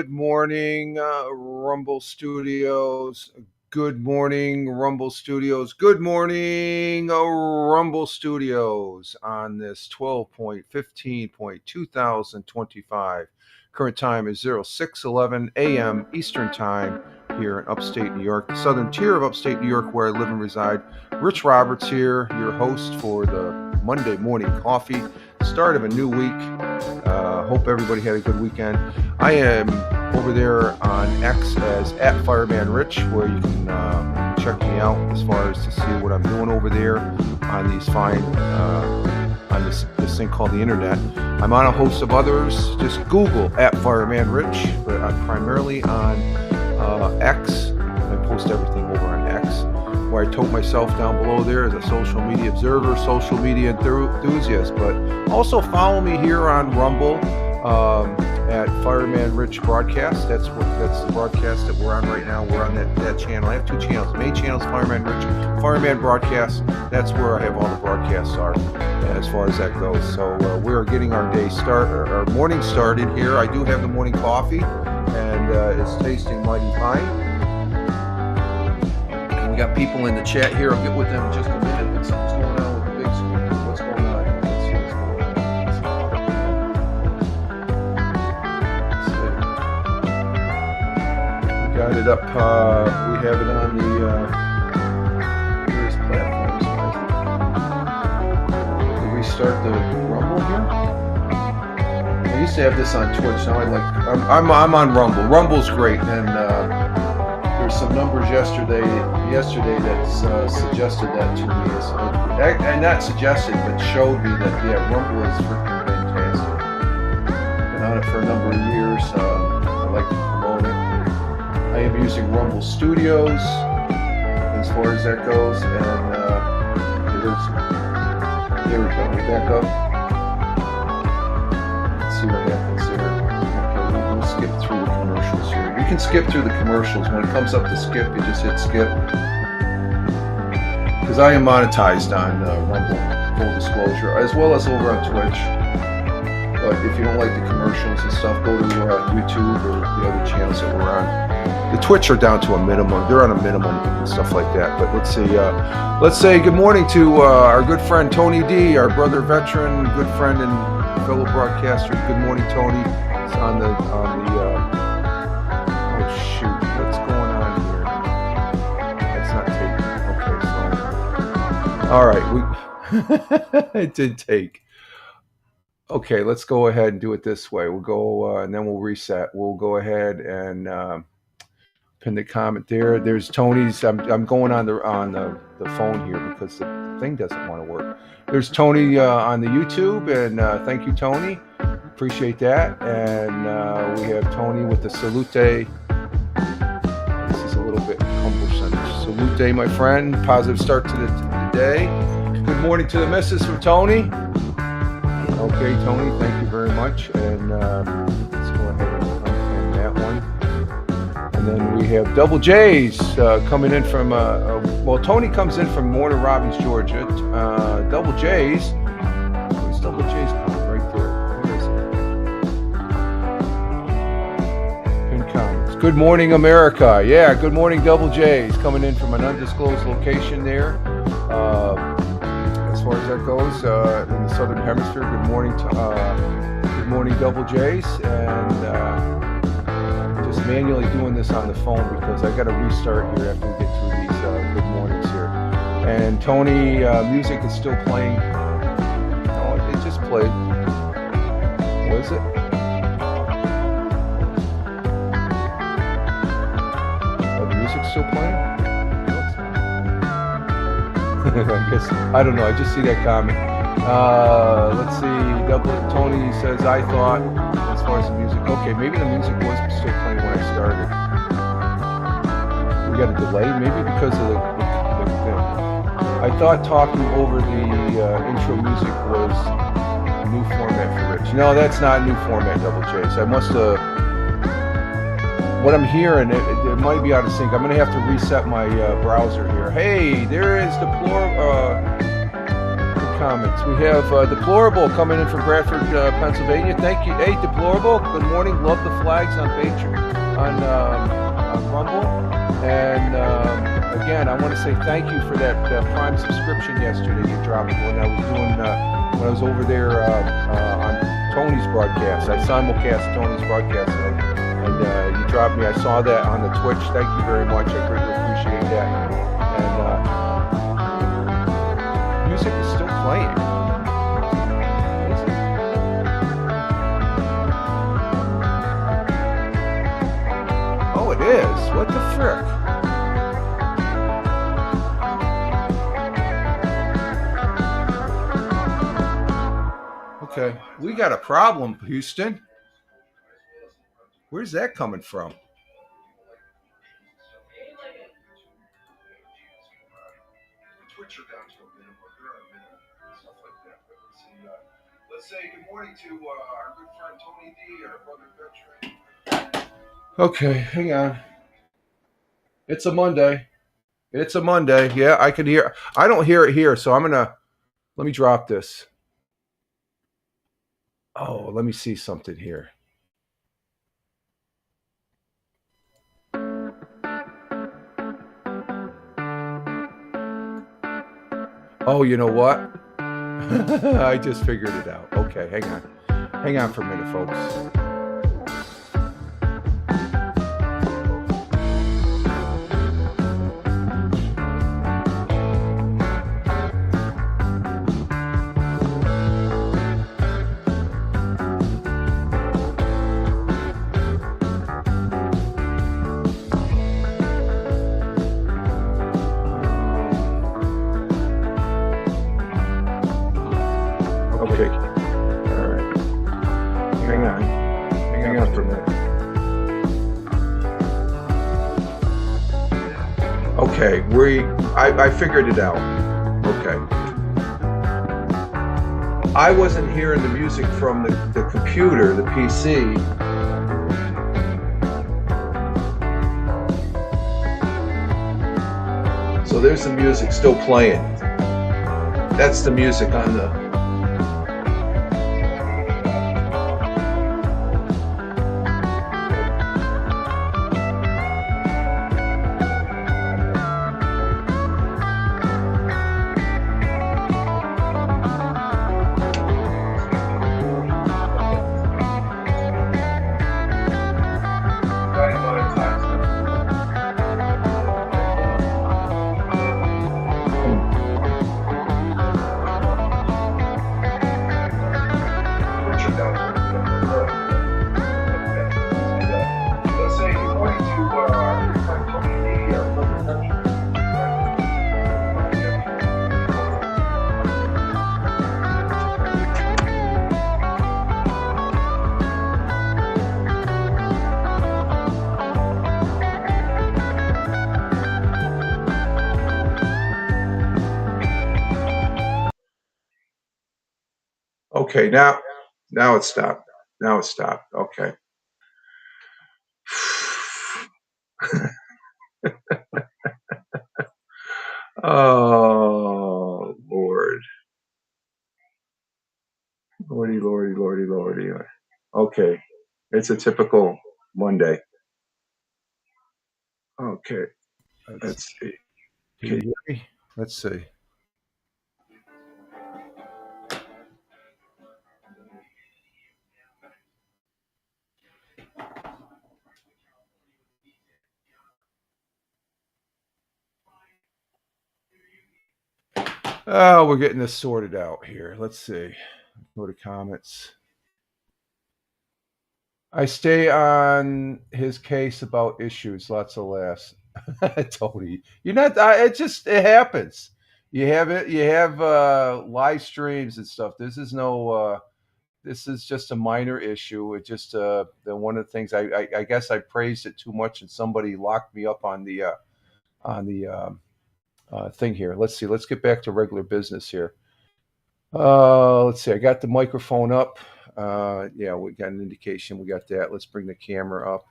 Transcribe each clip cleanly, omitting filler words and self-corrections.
Good morning, Rumble Studios. Good morning, Rumble Studios. Good morning, Rumble Studios on this 12.15.2025. Current time is 06:11 a.m. Eastern Time here in upstate New York, the southern tier of upstate New York where I live and reside. Rich Roberts here, your host for the Monday Morning Coffee, start of a new week. Hope everybody had a good weekend. I am over there on X as @FiremanRich, where you can check me out as far as to see what I'm doing over there on these fine on this thing called the internet. I'm on a host of others. Just Google @FiremanRich, but I'm primarily on X. I post everything over on X, where I tote myself down below there as a social media observer, social media enthusiast. But also follow me here on Rumble at Fireman Rich Broadcast. That's the broadcast that we're on right now. We're on that channel. I have two channels. Main channel is Fireman Rich, Fireman Broadcast. That's where I have all the broadcasts are as far as that goes. So we are getting our morning started here. I do have the morning coffee, and it's tasting mighty fine. We got people in the chat here. I'll get with them in just a minute. But something's going on with the big screen. What's going on? Let's see what's going on. We got it up. We have it on the various platforms. Did we start the Rumble here? I used to have this on Twitch. Now I'm on Rumble. Rumble's great, and there's some numbers yesterday that suggested that to me. And not suggested, but showed me that, Rumble is freaking fantastic. Been on it for a number of years. I like to promote it. I am using Rumble Studios as far as that goes. And there we go. We back up. Let's see what happens here. Okay, we'll skip through the commercials here. You can skip through the commercials. When it comes up to skip, you just hit skip. Because I am monetized on Rumble, full disclosure, as well as over on Twitch. But if you don't like the commercials and stuff, go to YouTube or the other channels that we're on. The Twitch are down to a minimum. They're on a minimum and stuff like that. But let's see. Let's say good morning to our good friend Tony D, our brother veteran, good friend and fellow broadcaster. Good morning, Tony. It's on the oh shoot, what's going on here? It's not taking. Okay, so all right, it did take. Okay, let's go ahead and do it this way. We'll go and then we'll reset. We'll go ahead and pin the comment there. There's Tony's. I'm going on the phone here because the thing doesn't want to work. There's Tony on the YouTube, and thank you, Tony. Appreciate that. And we have Tony with the salute. This is a little bit cumbersome. Salute, my friend. Positive start to the day. Good morning to the missus from Tony. Okay, Tony, thank you very much. And let's go ahead and on that one. And then we have Double J's coming in from, Tony comes in from Warner Robins, Georgia. Double J's. Where's Double J's coming? Right there. Where is it? Pin comments. Good morning, America. Yeah, good morning, Double J's. Coming in from an undisclosed location there. As far as that goes, in the Southern Hemisphere, good morning, Double J's, and just manually doing this on the phone because I got to restart here after we get through these good mornings here. And Tony, music is still playing. No, it just played. What is it? Oh, the music's still playing? I guess, I don't know. I just see that comment. Let's see. Tony says, I thought, as far as the music, okay, maybe the music was still playing when I started. We got a delay, maybe because of the I thought talking over the intro music was a new format for Rich. No, that's not a new format, Double J. So I must have. What I'm hearing, it might be out of sync. I'm going to have to reset my browser here. Hey, there is comments. We have Deplorable coming in from Bradford, Pennsylvania. Thank you. Hey, Deplorable, good morning. Love the flags on on Rumble. And again, I want to say thank you for that Prime subscription yesterday you dropped when I was doing when I was over there on Tony's broadcast. I simulcast Tony's broadcast, and you dropped me. I saw that on the Twitch. Thank you very much. I greatly appreciate that. And music is still playing. What is it? Oh, it is. What the frick? Okay, we got a problem, Houston. Where's that coming from? Let's say good morning to our good friend Tony D, our brother veteran. Okay, hang on. It's a Monday. It's a Monday. Yeah, I can hear. I don't hear it here, so let me drop this. Oh, let me see something here. Oh, you know what? I just figured it out. Okay, hang on. Hang on for a minute, folks. Okay. All right. Hang on. Hang on for a minute. Okay, I figured it out. Okay. I wasn't hearing the music from the computer, the PC. So there's the music still playing. That's the music on the... Okay, now it's stopped. Now it's stopped. Okay. Oh, Lord. Lordy, lordy, lordy, lordy. Okay. It's a typical Monday. Okay. Let's see. Can you hear me? Let's see. Oh, we're getting this sorted out here. Let's see. Go to comments. I stay on his case about issues. Lots of laughs. Tony, you're not. It happens. You have it. You have live streams and stuff. This is no. This is just a minor issue. It just one of the things I guess I praised it too much, and somebody locked me up on the thing here. Let's see. Let's get back to regular business here. Let's see. I got the microphone up. Yeah, we got an indication. We got that. Let's bring the camera up,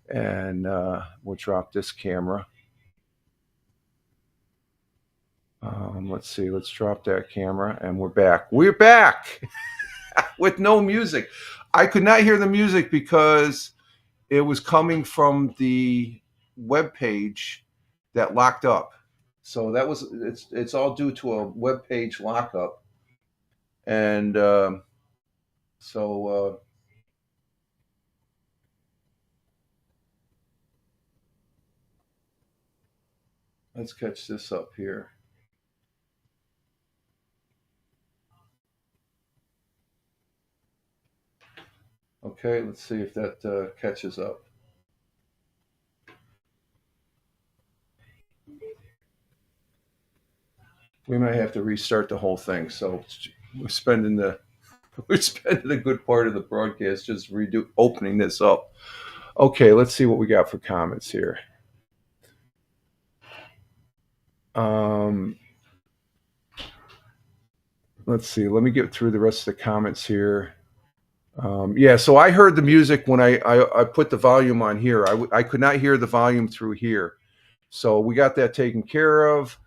and we'll drop this camera. Let's see. Let's drop that camera, and we're back. We're back with no music. I could not hear the music because it was coming from the web page that locked up. So that was it's all due to a web page lockup, and so let's catch this up here. Okay, let's see if that catches up. We might have to restart the whole thing. So we're spending the we're spending a good part of the broadcast just opening this up. Okay, let's see what we got for comments here. Um, let's see. Let me get through the rest of the comments here. Yeah, so I heard the music when I put the volume on here. I could not hear the volume through here. So we got that taken care of.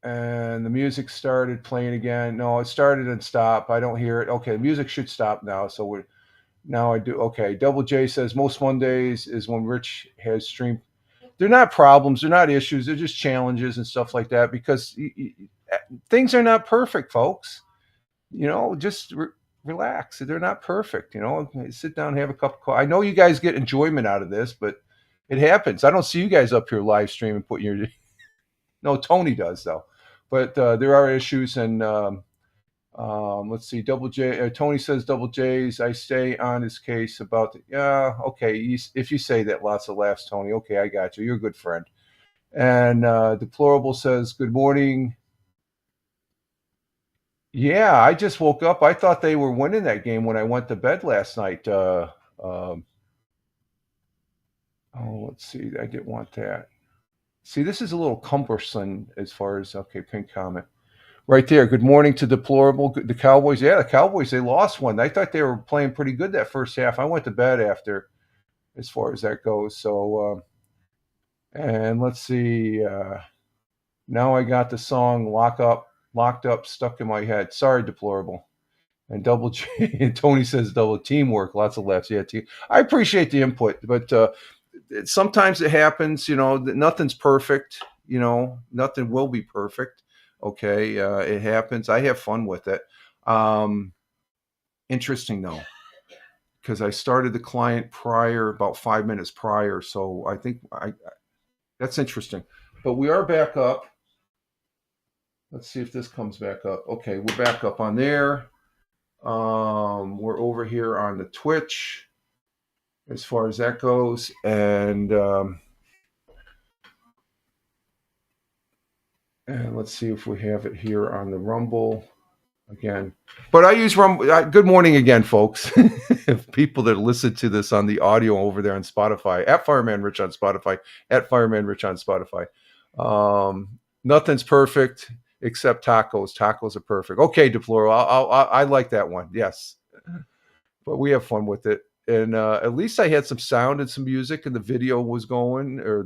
And the music started playing again. No, it started and stopped. I don't hear it. Okay, the music should stop now. So now I do. Okay, Double J says most Mondays is when Rich has streamed. They're not problems. They're not issues. They're just challenges and stuff like that because things are not perfect, folks. Just relax. They're not perfect. Sit down, have a cup of coffee. I know you guys get enjoyment out of this, but it happens. I don't see you guys up here live streaming, putting your. No, Tony does though, but there are issues, and let's see. Double J. Tony says Double J's. I stay on his case about. Yeah, okay. If you say that, lots of laughs, Tony. Okay, I got you. You're a good friend. And Deplorable says good morning. Yeah, I just woke up. I thought they were winning that game when I went to bed last night. Let's see. I didn't want that. See, this is a little cumbersome as far as okay. Pink comment right there. Good morning to Deplorable. The Cowboys. Yeah, the Cowboys. They lost one. I thought they were playing pretty good that first half. I went to bed after, as far as that goes. So, and let's see. Now I got the song Locked Up stuck in my head. Sorry, Deplorable. And Double J and Tony says double teamwork. Lots of laughs. Yeah, team. I appreciate the input, but sometimes it happens. Nothing's perfect. Nothing will be perfect. Okay, it happens. I have fun with it. Interesting though, because I started the client about 5 minutes prior, so I think that's interesting. But we are back up. Let's see if this comes back up. Okay, we're back up on there. We're over here on the Twitch as far as that goes, and let's see if we have it here on the Rumble again. But I use Rumble. Good morning again, folks. People that listen to this on the audio over there on Spotify, at Fireman Rich on Spotify, at Fireman Rich on Spotify. Nothing's perfect except tacos. Tacos are perfect. Okay, Deplorable. I like that one. Yes, but we have fun with it. And at least I had some sound and some music, and the video was going, or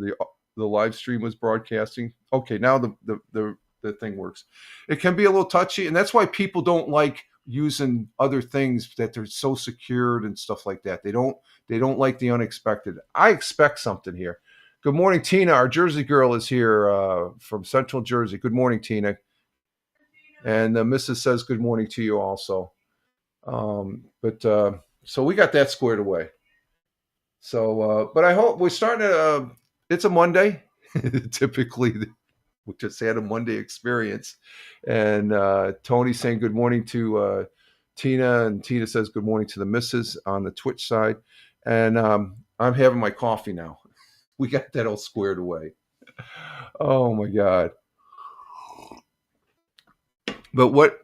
the live stream was broadcasting. Okay, now the thing works. It can be a little touchy, and that's why people don't like using other things that they're so secured and stuff like that. They don't like the unexpected. I expect something here. Good morning, Tina. Our Jersey girl is here from Central Jersey. Good morning, Tina. And Mrs. says good morning to you also. So we got that squared away. So, but I hope we're starting to. It's a Monday. Typically, we just had a Monday experience. And Tony's saying good morning to Tina, and Tina says good morning to the missus on the Twitch side. And I'm having my coffee now. We got that all squared away. Oh my God. But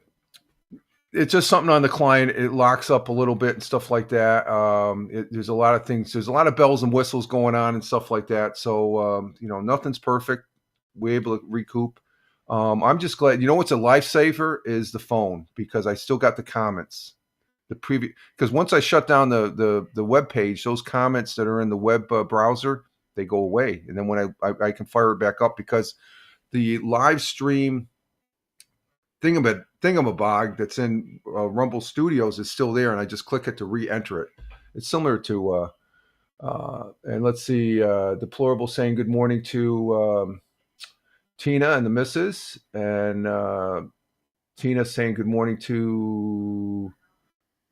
it's just something on the client. It locks up a little bit and stuff like that. There's a lot of things. There's a lot of bells and whistles going on and stuff like that. So, nothing's perfect. We're able to recoup. I'm just glad. What's a lifesaver is the phone, because I still got the comments. the previous, because once I shut down the web page, those comments that are in the web browser, they go away, and then when I can fire it back up because the live stream thingamabog that's in Rumble Studios is still there, and I just click it to re-enter it. It's similar to and let's see, Deplorable saying good morning to Tina and the missus, and Tina saying good morning to.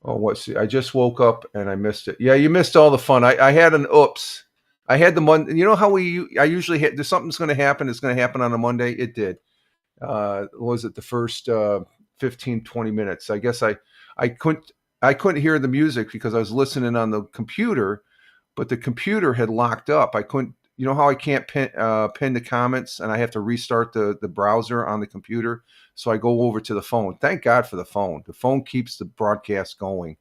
Oh, what's I just woke up and I missed it. Yeah, you missed all the fun. I had an oops. I had the Monday. You know how I usually hit. There's something's going to happen. It's going to happen on a Monday. It did. Was it the first 15, 20 minutes? I guess I couldn't hear the music because I was listening on the computer, but the computer had locked up. I couldn't. You know how I can't pin the comments and I have to restart the browser on the computer. So I go over to the phone. Thank God for the phone. The phone keeps the broadcast going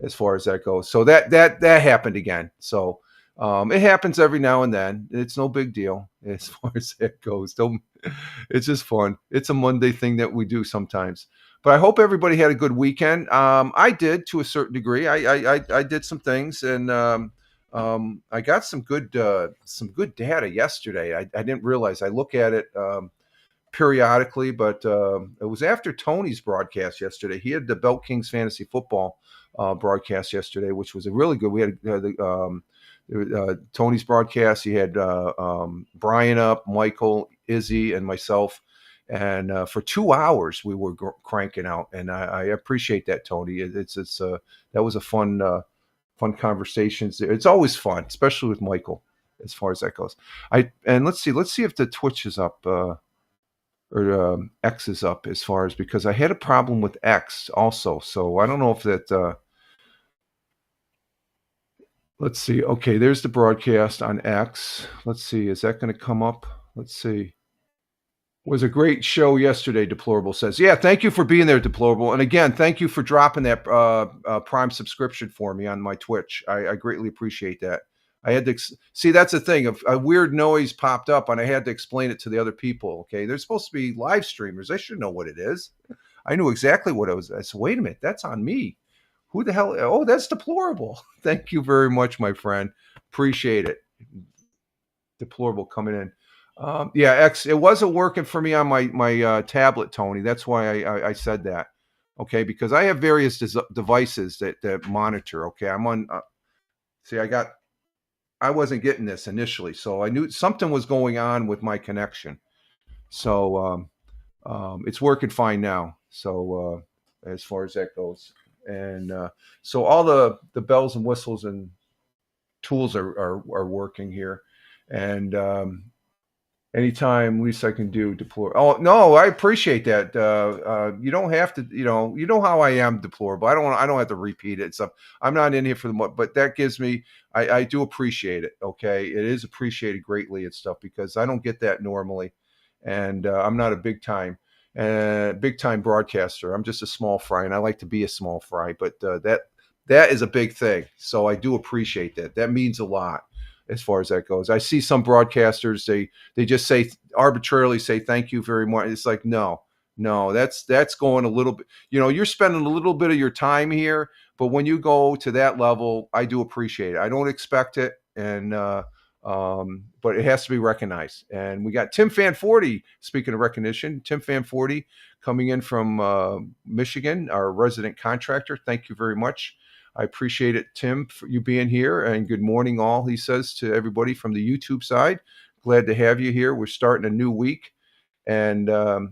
as far as that goes. So that happened again. So it happens every now and then. It's no big deal as far as that goes. It's just fun. It's a Monday thing that we do sometimes. But I hope everybody had a good weekend. I did to a certain degree. I did some things, and I got some good data yesterday. I didn't realize. I look at it periodically, but it was after Tony's broadcast yesterday. He had the Belt Kings Fantasy Football broadcast yesterday, which was a really good. We had Tony's broadcast. He had Brian up, Michael, Izzy, and myself. And for 2 hours, we were cranking out, and I appreciate that, Tony. That was a fun conversations. It's always fun, especially with Michael, as far as that goes. Let's see if the Twitch is up or X is up as far as, because I had a problem with X also, so I don't know if that. Let's see. Okay, there's the broadcast on X. Let's see. Is that going to come up? Let's see. Was a great show yesterday, Deplorable says. Yeah, thank you for being there, Deplorable. And again, thank you for dropping that Prime subscription for me on my Twitch. I greatly appreciate that. I had to see, that's the thing. A weird noise popped up, and I had to explain it to the other people. Okay, they're supposed to be live streamers. They should know what it is. I knew exactly what it was. I said, wait a minute, that's on me. Who the hell? Oh, that's Deplorable. Thank you very much, my friend. Appreciate it. Deplorable coming in. Yeah, X. It wasn't working for me on my tablet, Tony. That's why I said that. Okay, because I have various devices that monitor. Okay, I'm on. See, I wasn't getting this initially, so I knew something was going on with my connection. So it's working fine now. So as far as that goes, and so all the bells and whistles and tools are working here, and anytime least I can do Deplorable. Oh no, I appreciate that. You don't have to. You know how I am, Deplorable. I don't have to repeat it. So I'm not in here for the, but that gives me. I do appreciate it. Okay, it is appreciated greatly and stuff, because I don't get that normally, and I'm not a big time broadcaster. I'm just a small fry, and I like to be a small fry. But that is a big thing. So I do appreciate that. That means a lot as far as that goes. I see some broadcasters, they just arbitrarily say thank you very much. It's like, no, that's going a little bit, you're spending a little bit of your time here, but when you go to that level, I do appreciate it. I don't expect it. And but it has to be recognized. And we got Tim Fan 40, speaking of recognition, Tim Fan 40 coming in from Michigan, our resident contractor. Thank you very much. I appreciate it, Tim, for you being here. And good morning, all, he says to everybody from the YouTube side. Glad to have you here. We're starting a new week. And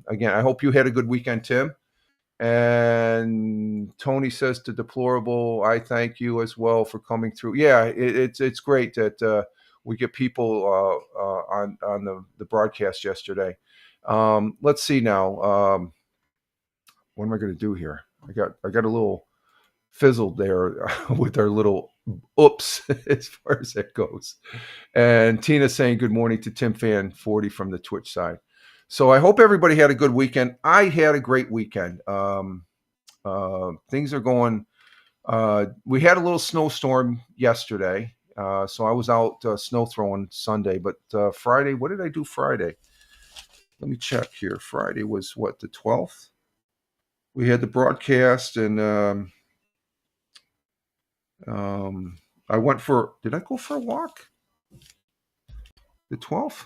again, I hope you had a good weekend, Tim. And Tony says to Deplorable, I thank you as well for coming through. Yeah, it's great that we get people on the broadcast yesterday. Let's see now. What am I going to do here? I got a little fizzled there with our little oops as far as that goes. And Tina saying good morning to Tim Fan 40 from the Twitch side. So I hope everybody had a good weekend. I had a great weekend. Things are going. We had a little snowstorm yesterday, so I was out snow throwing Sunday. But Friday, what did I do Friday? Let me check here. Friday was what, the 12th? We had the broadcast, and I went for. Did I go for a walk? The 12th?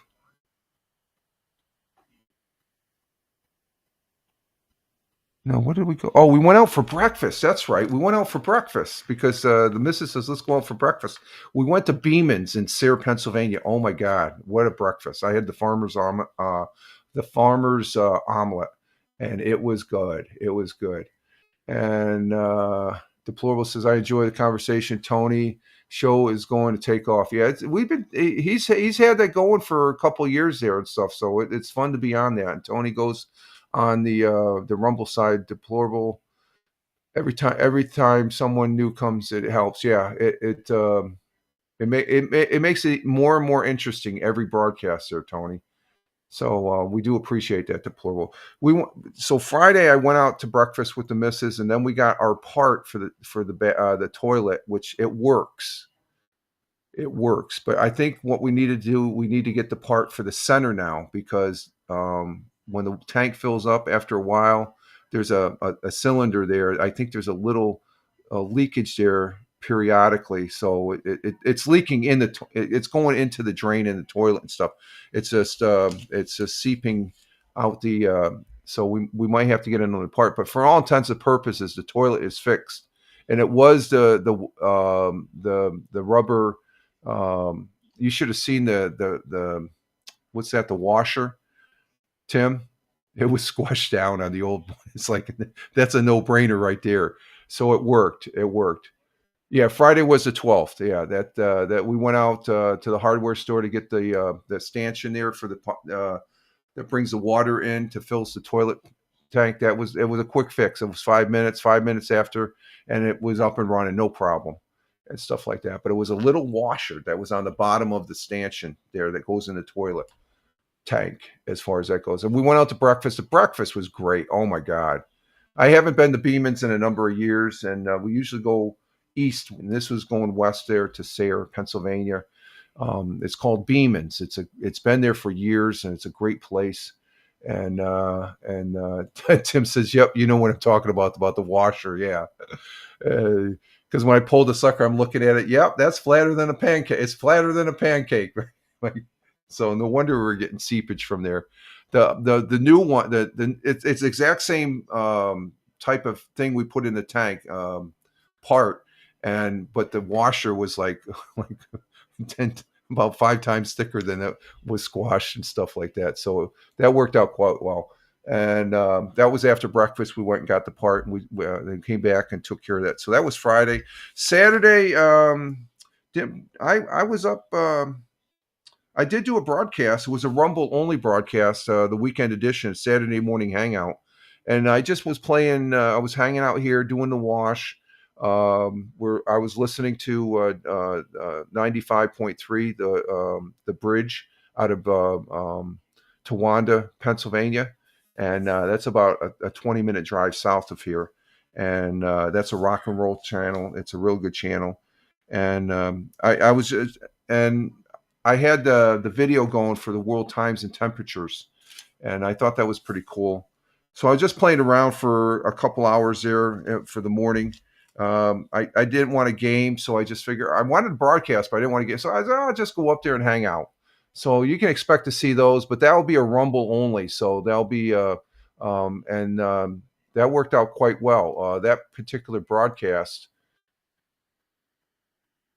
No, what did we go? Oh, we went out for breakfast. That's right. We went out for breakfast because the missus says, let's go out for breakfast. We went to Beeman's in Sayre, Pennsylvania. Oh my God, what a breakfast. I had the farmer's omelet, and it was good. It was good. And Deplorable says, I enjoy the conversation. Tony, show is going to take off. Yeah, he's had that going for a couple of years there and stuff. So it's fun to be on that. And Tony goes on the Rumble side. Deplorable, every time someone new comes, it helps. Yeah, it makes it more and more interesting every broadcast there, Tony. So we do appreciate that, Deplorable. So Friday I went out to breakfast with the missus, and then we got our part for the toilet, which it works. It works, but I think what we need to do, we need to get the part for the center now because when the tank fills up after a while, there's a cylinder there. I think there's a little leakage there periodically, so it's leaking it's going into the drain in the toilet and stuff. It's just seeping out the. So we might have to get another part, but for all intents and purposes, the toilet is fixed, and it was the rubber. You should have seen the what's that? The washer, Tim. It was squashed down on the old one. It's like that's a no brainer right there. So it worked. It worked. Yeah, Friday was the 12th. Yeah, that we went out to the hardware store to get the stanchion there for that brings the water in to fill the toilet tank. It was a quick fix. It was 5 minutes. 5 minutes after, and it was up and running, no problem, and stuff like that. But it was a little washer that was on the bottom of the stanchion there that goes in the toilet tank, as far as that goes. And we went out to breakfast. The breakfast was great. Oh my God, I haven't been to Beeman's in a number of years, and we usually go east. And this was going west there to Sayre, Pennsylvania. It's called Beeman's. It's been there for years, and it's a great place. And Tim says, "Yep, you know what I'm talking about the washer, yeah." Because when I pulled the sucker, I'm looking at it. Yep, that's flatter than a pancake. It's flatter than a pancake. Like, so no wonder we're getting seepage from there. The new one, it's the exact same type of thing we put in the tank part, but the washer was like 10, about 5 times thicker than it was squashed and stuff like that. So that worked out quite well. And that was after breakfast. We went and got the part, and we then came back and took care of that. So that was Friday. Saturday, I was up. I did do a broadcast. It was a Rumble only broadcast, the weekend edition, Saturday morning hangout. And I just was playing. I was hanging out here doing the wash. Where I was listening to 95.3, the bridge out of Towanda, Pennsylvania, and that's about a 20-minute drive south of here. And that's a rock and roll channel. It's a real good channel. And I was and I had the video going for the world times and temperatures, and I thought that was pretty cool. So I was just playing around for a couple hours there for the morning. I didn't want a game, so I just figured I wanted to broadcast, but I didn't want to get. So I said, I'll just go up there and hang out. So you can expect to see those, but that will be a Rumble only. So that'll be and that worked out quite well. That particular broadcast,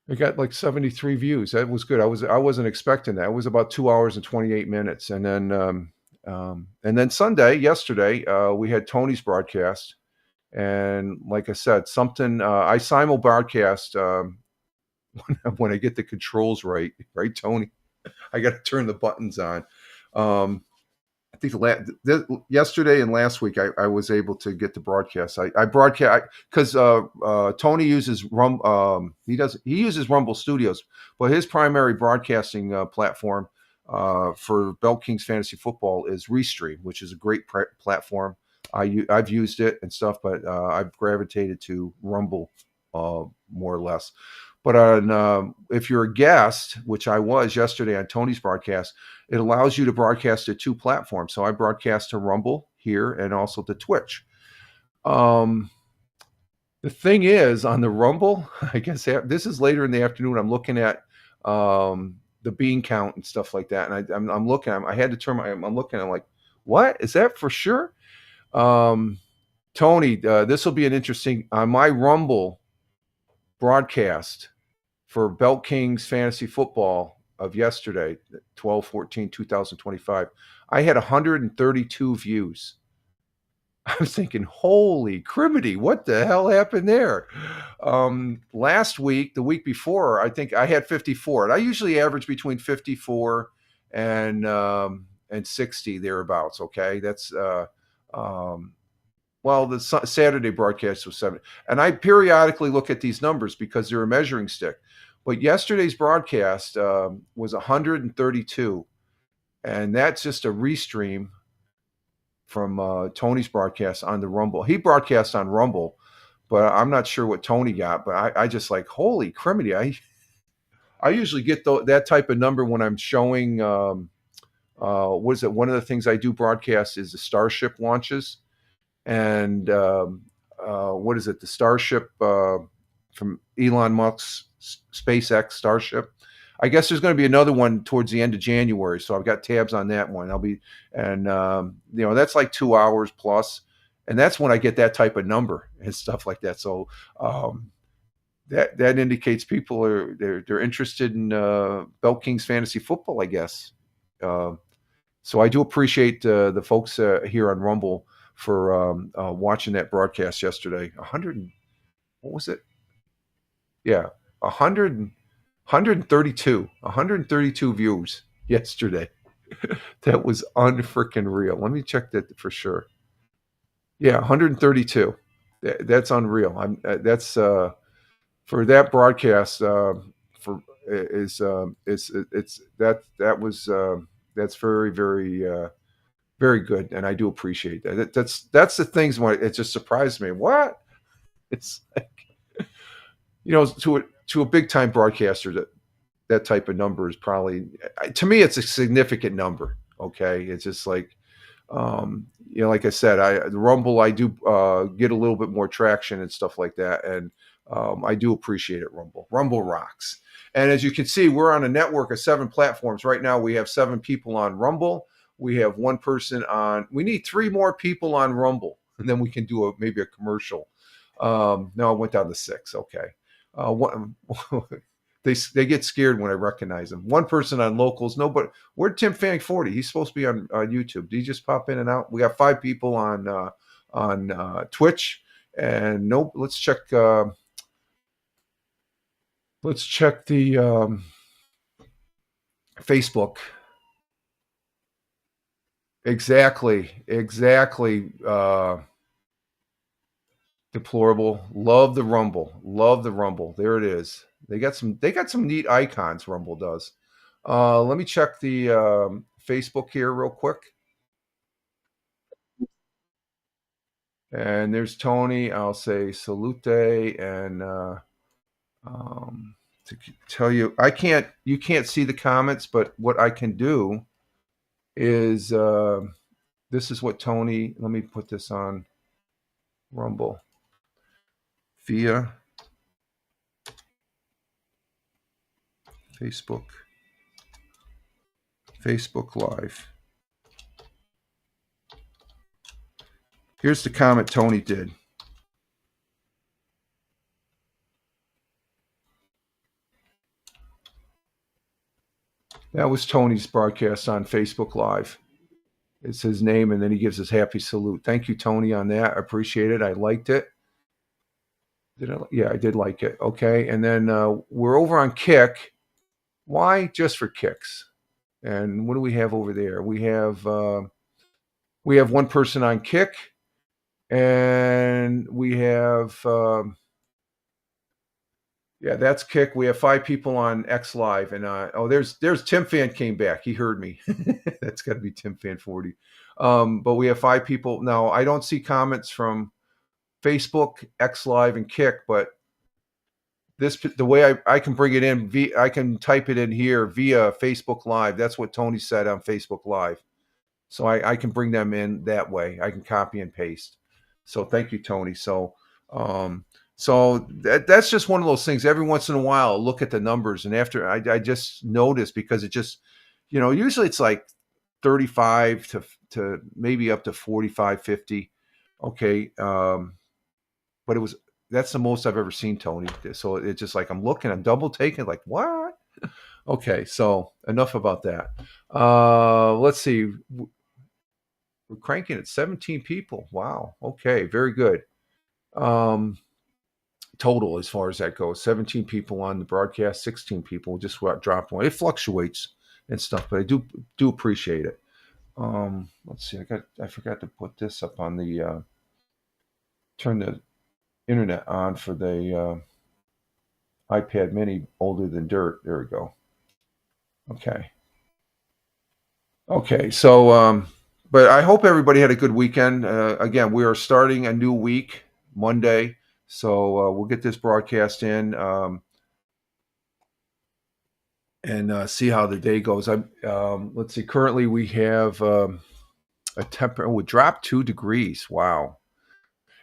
it got like 73 views. That was good. I wasn't expecting that. It was about 2 hours and 28 minutes, and then Sunday, yesterday, we had Tony's broadcast. And like I said, something I simul broadcast when I get the controls right, Tony. I got to turn the buttons on. I think yesterday and last week I was able to get the broadcast. I broadcast because Tony uses he uses Rumble Studios, but his primary broadcasting platform for Bell Kings Fantasy Football is Restream, which is a great platform. I've used it and stuff, but I've gravitated to Rumble more or less. But if you're a guest, which I was yesterday on Tony's broadcast, it allows you to broadcast to 2 platforms. So I broadcast to Rumble here and also to Twitch. The The thing is, on the Rumble, I guess this is later in the afternoon. I'm looking at the bean count and stuff like that, and I'm looking. I had to turn my. I'm looking. I'm like, what is that for sure? Tony, this will be an interesting on my Rumble broadcast for Belt Kings fantasy football of yesterday, 12/14/2025. I had 132 views. I was thinking, holy criminy, what the hell happened there? Last week, the week before, I think I had 54. And I usually average between 54 and 60 thereabouts. Okay, that's well, the Saturday broadcast was 7, and I periodically look at these numbers because they're a measuring stick. But yesterday's broadcast was 132, and that's just a restream from Tony's broadcast on the Rumble. He broadcast on Rumble, but I'm not sure what Tony got. But I just like, holy criminy! I usually get that type of number when I'm showing. What is it? One of the things I do broadcast is the Starship launches, and what is it? The Starship from Elon Musk's SpaceX Starship. I guess there's going to be another one towards the end of January, so I've got tabs on that one. That's like 2 hours plus, and that's when I get that type of number and stuff like that. So that indicates people they're interested in Belt Kings fantasy football, I guess. So I do appreciate the folks here on Rumble for watching that broadcast yesterday. 100, what was it? Yeah, 132 views yesterday. That was unfreaking real. Let me check that for sure. Yeah, 132. That's unreal. That's for that broadcast. That's very very good, and I do appreciate that. That's the things when it just surprised me. What? It's like, to a big time broadcaster that type of number is probably, to me, it's a significant number. Okay, it's just like, like I said, the Rumble, I do get a little bit more traction and stuff like that, and I do appreciate it. Rumble rocks. And as you can see, we're on a network of 7 platforms right now. We have 7 people on Rumble. We have 1 person on. We need 3 more people on Rumble, and then we can do maybe a commercial. No, I went down to 6. Okay. They get scared when I recognize them. 1 person on locals. Nobody. Where'd Tim Fanning 40? He's supposed to be on YouTube. Did he just pop in and out? We got 5 people on Twitch, and nope. Let's check. Let's check the Facebook. Exactly. Deplorable. Love the Rumble. There it is. They got some neat icons. Rumble does. Let me check the Facebook here real quick. And there's Tony. I'll say salute, and to tell you, you can't see the comments, but what I can do is this is what Tony. Let me put this on Rumble via Facebook Live. Here's the comment Tony did. That was Tony's broadcast on Facebook Live. It's his name, and then he gives his happy salute. Thank you, Tony, on that. I appreciate it. I liked it. Yeah, I did like it. Okay, and then we're over on Kick. Why? Just for kicks. And what do we have over there? We have 1 person on Kick, and we have that's Kick. We have 5 people on X Live, and there's Tim Fan came back. He heard me. That's got to be Tim Fan 40. But we have 5 people now. I don't see comments from Facebook, X Live, and Kick, but the way I can bring it in, I can type it in here via Facebook Live. That's what Tony said on Facebook Live. So I can bring them in that way. I can copy and paste. So thank you, Tony. So So that's just one of those things. Every once in a while, I'll look at the numbers, and after I just notice because it just, usually it's like 35 to maybe up to 45, 50. Okay. But that's the most I've ever seen, Tony. So it's just like I'm looking, I'm double taking, like, what? Okay, so enough about that. Let's see. We're cranking at 17 people. Wow. Okay, very good. Total as far as that goes. 17 people on the broadcast, 16 people just drop one. It fluctuates and stuff, but I do appreciate it. Let's see. I forgot to put this up on the turn the internet on for the iPad Mini older than dirt. There we go. Okay. Okay. So, but I hope everybody had a good weekend. Again, we are starting a new week Monday, so we'll get this broadcast in and see how the day goes. Let's see. Currently, we have a temperature. Oh, it dropped 2 degrees. Wow.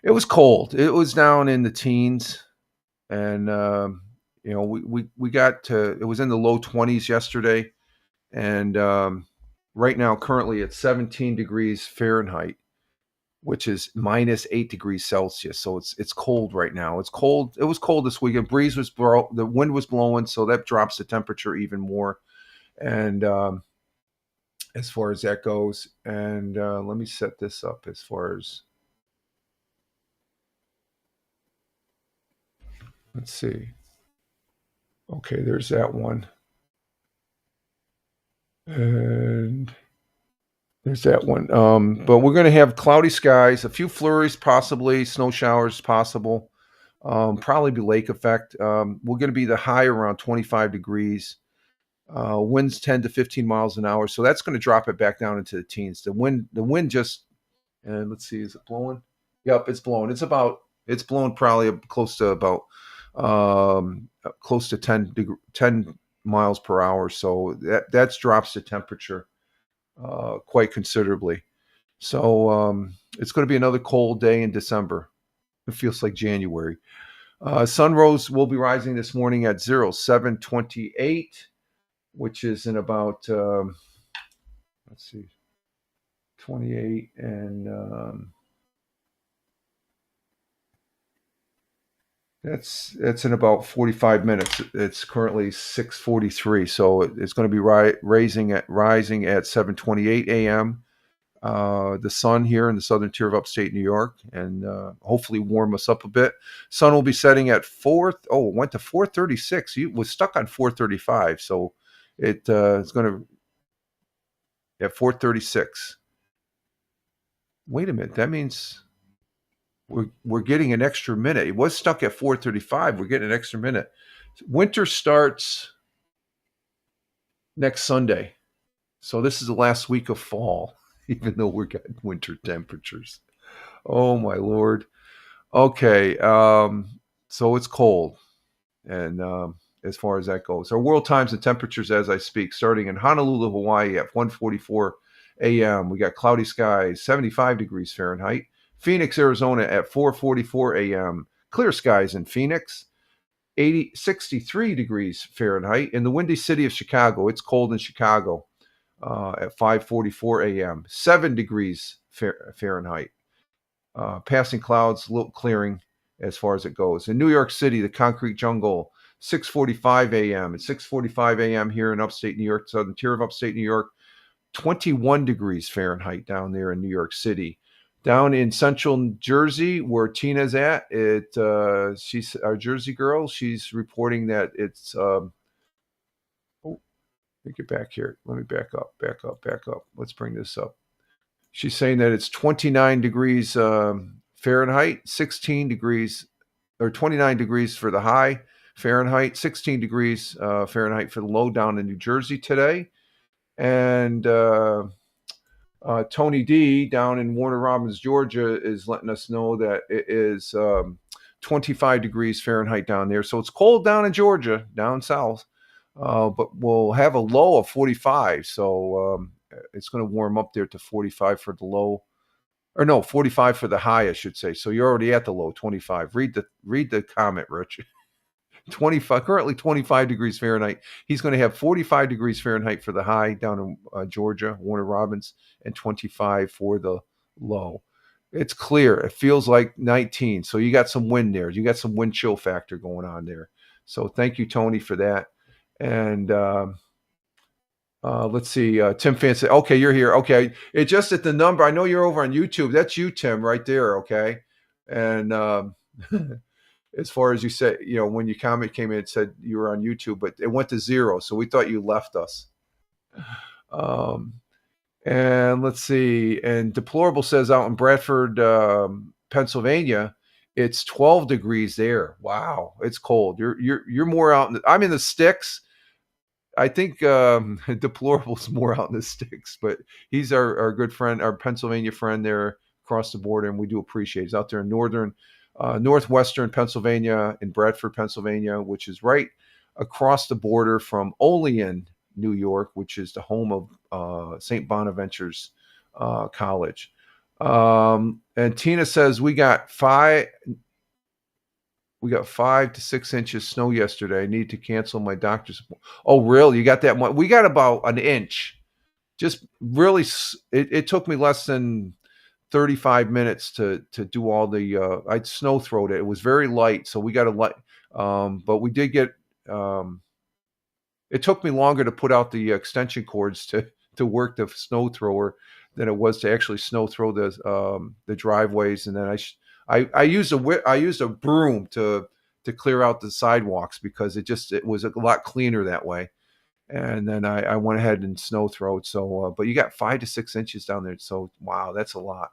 It was cold. It was down in the teens, and we got to. It was in the low 20s yesterday, and right now currently it's 17 degrees Fahrenheit, which is -8 degrees Celsius. So it's cold right now. It's cold. It was cold this weekend. The wind was blowing, so that drops the temperature even more. And as far as that goes, and let me set this up as far as. Let's see. Okay, there's that one. And there's that one. But we're going to have cloudy skies, a few flurries, possibly snow showers, possible. Probably be lake effect. We're going to be the high around 25 degrees. Winds 10 to 15 miles an hour, so that's going to drop it back down into the teens. The wind just, and let's see, is it blowing? Yep, it's blowing. It's blowing probably close to about close to 10 miles per hour. So that drops the temperature quite considerably. So it's going to be another cold day in December. It feels like January. Sun will be rising this morning at 0728, which is in about, let's see, 28 and that's in about 45 minutes. It's currently 6:43, so it's going to be rising at 7:28 a.m. The sun here in the southern tier of upstate New York, and hopefully warm us up a bit. Sun will be setting at 4. Oh, it went to 4:36. It was stuck on 4:35, so it's going to at 4:36. Wait a minute, that means we're getting an extra minute. It was stuck at 4:35. We're getting an extra minute. Winter starts next Sunday, so this is the last week of fall, even though we're getting winter temperatures. Oh my lord. Okay, so it's cold, and as far as that goes, our world times and temperatures as I speak, starting in Honolulu, Hawaii at 1:44 a.m. We got cloudy skies, 75 degrees Fahrenheit. Phoenix, Arizona at 4:44 a.m. Clear skies in Phoenix, 63 degrees Fahrenheit. In the windy city of Chicago, it's cold in Chicago at 5:44 a.m. 7 degrees Fahrenheit. Passing clouds, little clearing as far as it goes. In New York City, the concrete jungle, 6:45 a.m. At 6:45 a.m. here in upstate New York, southern tier of upstate New York, 21 degrees Fahrenheit down there in New York City. Down in central Jersey, where Tina's at, she's our Jersey girl. She's reporting that it's. Oh, let me get back here. Let me back up. Let's bring this up. She's saying that it's 29 degrees Fahrenheit, 16 degrees or 29 degrees for the high Fahrenheit, 16 degrees Fahrenheit for the low down in New Jersey today. And Tony D down in Warner Robins, Georgia is letting us know that it is 25 degrees Fahrenheit down there. So it's cold down in Georgia, down south, but we'll have a low of 45. So it's going to warm up there to 45 for the low. or no, 45 for the high, I should say. So you're already at the low, 25. Read the comment, Rich. 25, currently 25 degrees Fahrenheit. He's going to have 45 degrees Fahrenheit for the high down in Georgia, Warner Robins, and 25 for the low. It's clear. It feels like 19. So you got some wind there. You got some wind chill factor going on there. So thank you, Tony, for that. And let's see. Tim Fan said, okay, you're here. Okay. It's just at the number. I know you're over on YouTube. That's you, Tim, right there. Okay. And as far as you said, when your comment came in, it said you were on YouTube, but it went to 0. So we thought you left us. And let's see. And Deplorable says out in Bradford, Pennsylvania, it's 12 degrees there. Wow, it's cold. You're more out. I'm in the sticks. I think Deplorable's more out in the sticks, but he's our good friend, our Pennsylvania friend there across the border, and we do appreciate it. He's out there in northwestern Pennsylvania, in Bradford, Pennsylvania, which is right across the border from Olean, New York, which is the home of St. Bonaventure's College. And Tina says we got 5 to 6 inches snow yesterday. I need to cancel my doctor's appointment. Oh, really? You got that much? We got about an inch. Just really, it took me less than 35 minutes to do all the. I'd snow throwed it. It was very light, so we got a light. But we did get. It took me longer to put out the extension cords to work the snow thrower than it was to actually snow throw the driveways, and then I used a broom to clear out the sidewalks because it was a lot cleaner that way. And then I went ahead and snow throwed. So, but you got 5 to 6 inches down there. So, wow, that's a lot.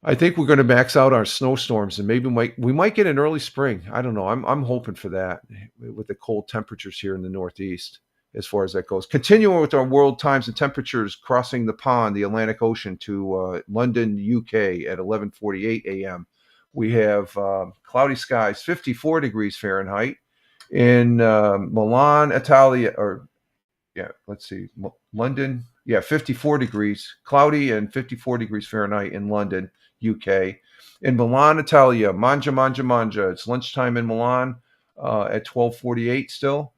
I think we're going to max out our snowstorms, and maybe we might get an early spring. I don't know. I'm hoping for that with the cold temperatures here in the Northeast. As far as that goes, continuing with our world times and temperatures, crossing the pond, the Atlantic Ocean, to London, UK, at 11:48 a.m. We have cloudy skies, 54 degrees Fahrenheit. In Milan, Italy, let's see, London, 54 degrees, cloudy, and 54 degrees Fahrenheit in London, UK. In Milan, Italia, mangia. It's lunchtime in Milan at 12:48 still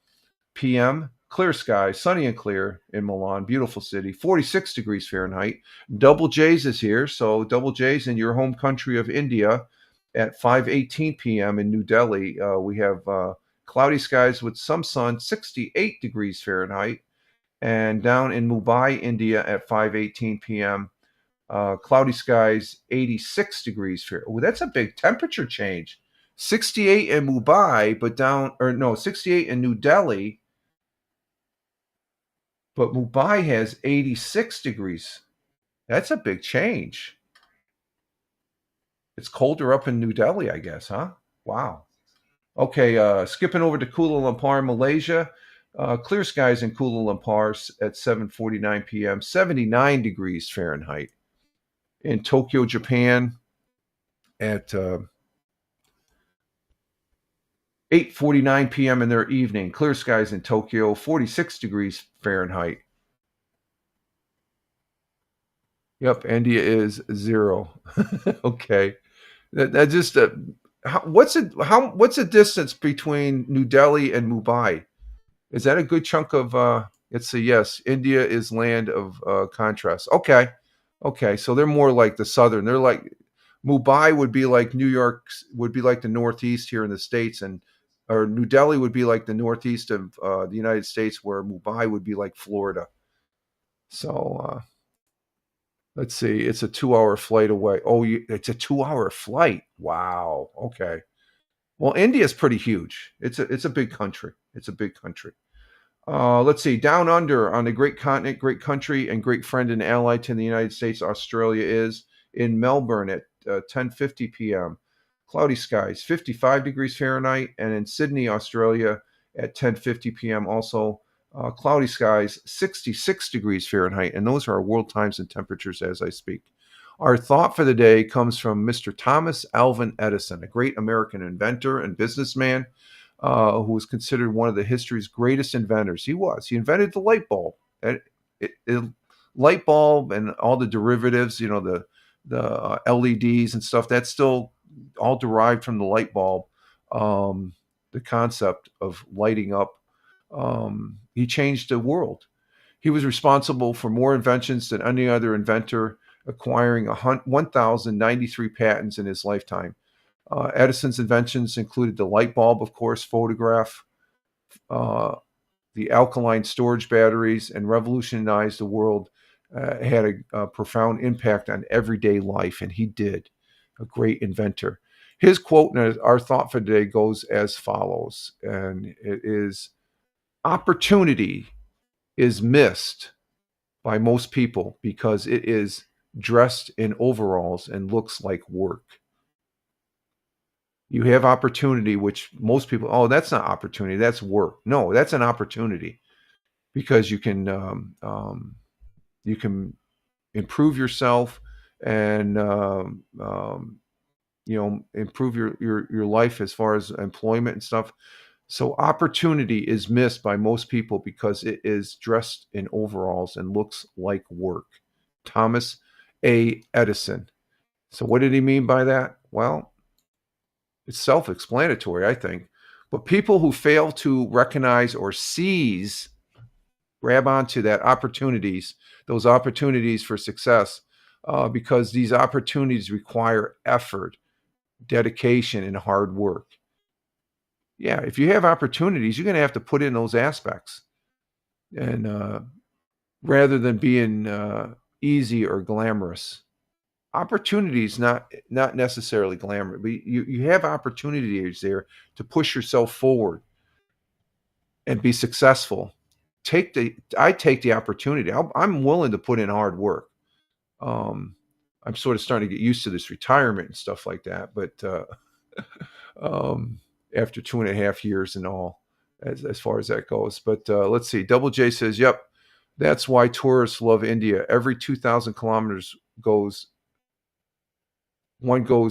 p.m. Clear skies, sunny and clear in Milan, beautiful city, 46 degrees Fahrenheit. Double J's is here, so Double J's in your home country of India at 5:18 p.m. in New Delhi. We have cloudy skies with some sun, 68 degrees Fahrenheit. And down in Mumbai, India at 5:18 p.m., cloudy skies, 86 degrees Fahrenheit. Oh, that's a big temperature change. 68 in Mumbai, 68 in New Delhi. But Mumbai has 86 degrees. That's a big change. It's colder up in New Delhi, I guess, huh? Wow. Okay, skipping over to Kuala Lumpur, Malaysia. Clear skies in Kuala Lumpur at 7:49 p.m., 79 degrees Fahrenheit. In Tokyo, Japan, at 8:49 p.m. in their evening, clear skies in Tokyo, 46 degrees Fahrenheit. Yep, India is 0. Okay, that just what's the distance between New Delhi and Mumbai? Is that a good chunk of? Let's see. Yes, India is land of contrast. Okay, so they're more like the southern. They're like Mumbai would be like New York, would be like the Northeast here in the States, or New Delhi would be like the Northeast of the United States, where Mumbai would be like Florida. So let's see. It's a 2-hour flight away. Oh, it's a 2-hour flight. Wow. Okay. Well, India is pretty huge. It's a big country. It's a big country. Let's see. Down under on the great continent, great country, and great friend and ally to the United States, Australia is in Melbourne at 10:50 p.m. Cloudy skies, 55 degrees Fahrenheit, and in Sydney, Australia at 10:50 p.m. also cloudy skies, 66 degrees Fahrenheit, and those are our world times and temperatures as I speak. Our thought for the day comes from Mr. Thomas Alva Edison, a great American inventor and businessman who was considered one of the history's greatest inventors. He invented the light bulb. It light bulb and all the derivatives, the LEDs and stuff, that's still all derived from the light bulb. The concept of lighting up. He changed the world. He was responsible for more inventions than any other inventor, acquiring 1,093 patents in his lifetime. Edison's inventions included the light bulb, of course, photograph, uh, the alkaline storage batteries, and revolutionized the world. Had a profound impact on everyday life, and he did. A great inventor. His quote in our thought for today goes as follows, and it is: opportunity is missed by most people because it is dressed in overalls and looks like work. You have opportunity, which most people, oh, that's not opportunity, that's work. No, that's an opportunity because you can improve yourself and improve your life as far as employment and stuff. So opportunity is missed by most people because it is dressed in overalls and looks like work. Thomas A. Edison. So what did he mean by that? Well, it's self-explanatory, I think. But people who fail to recognize or seize, grab onto those opportunities for success, because these opportunities require effort, dedication, and hard work. Yeah, if you have opportunities, you're going to have to put in those aspects, and rather than being easy or glamorous. Opportunities not necessarily glamorous, but you have opportunities there to push yourself forward and be successful. I take the opportunity. I'm willing to put in hard work. I'm sort of starting to get used to this retirement and stuff like that, but after 2.5 years and all, as far as that goes. But let's see. Double J says, "Yep, that's why tourists love India. Every 2,000 kilometers goes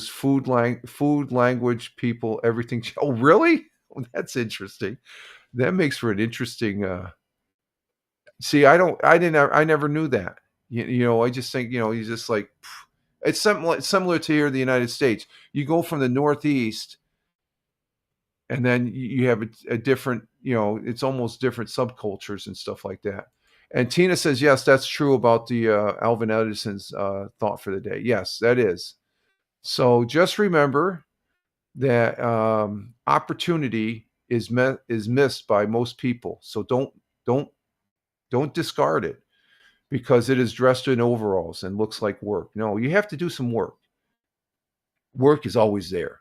food, language, people, everything." Oh, really? Well, that's interesting. That makes for an interesting. See, I never knew that. I just think, you just like, it's similar to here in the United States. You go from the Northeast, and then you have a different, it's almost different subcultures and stuff like that. And Tina says, yes, that's true about the Alvin Edison's thought for the day. Yes, that is. So just remember that opportunity is missed by most people. So don't discard it because it is dressed in overalls and looks like work. No, you have to do some work. Work is always there.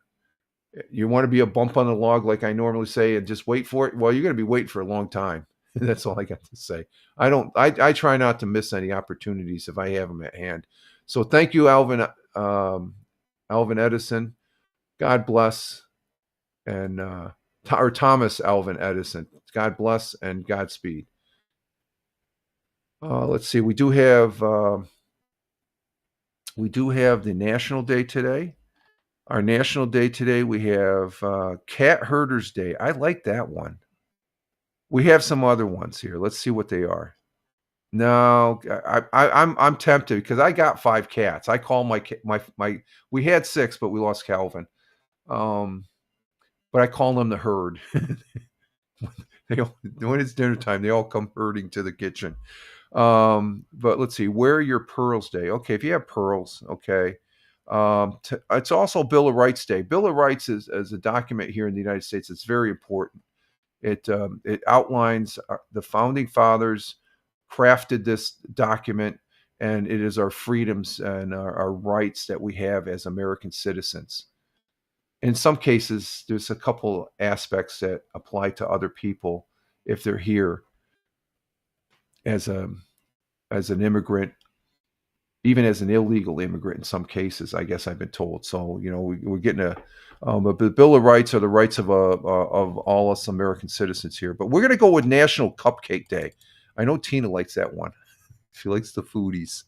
You want to be a bump on the log, like I normally say, and just wait for it. Well, you're going to be waiting for a long time. That's all I got to say. I try not to miss any opportunities if I have them at hand. So thank you, Alvin Edison. God bless. And or Thomas Alvin Edison. God bless and Godspeed. Let's see. We do have the National Day today. Our National Day today, we have Cat Herders Day. I like that one. We have some other ones here. Let's see what they are. No, I'm tempted because I got 5 cats. I call my we had 6, but we lost Calvin. But I call them the herd. When it's dinner time, they all come herding to the kitchen. But let's see, wear your pearls day. Okay, if you have pearls, okay. It's also Bill of Rights Day. Bill of Rights is a document here in the United States. It's very important. It outlines the founding fathers crafted this document, and it is our freedoms and our rights that we have as American citizens. In some cases, there's a couple aspects that apply to other people if they're here as an immigrant, even as an illegal immigrant in some cases, I guess I've been told. So, we're getting but the Bill of Rights are the rights of all us American citizens here. But we're going to go with National Cupcake Day. I know Tina likes that one. She likes the foodies.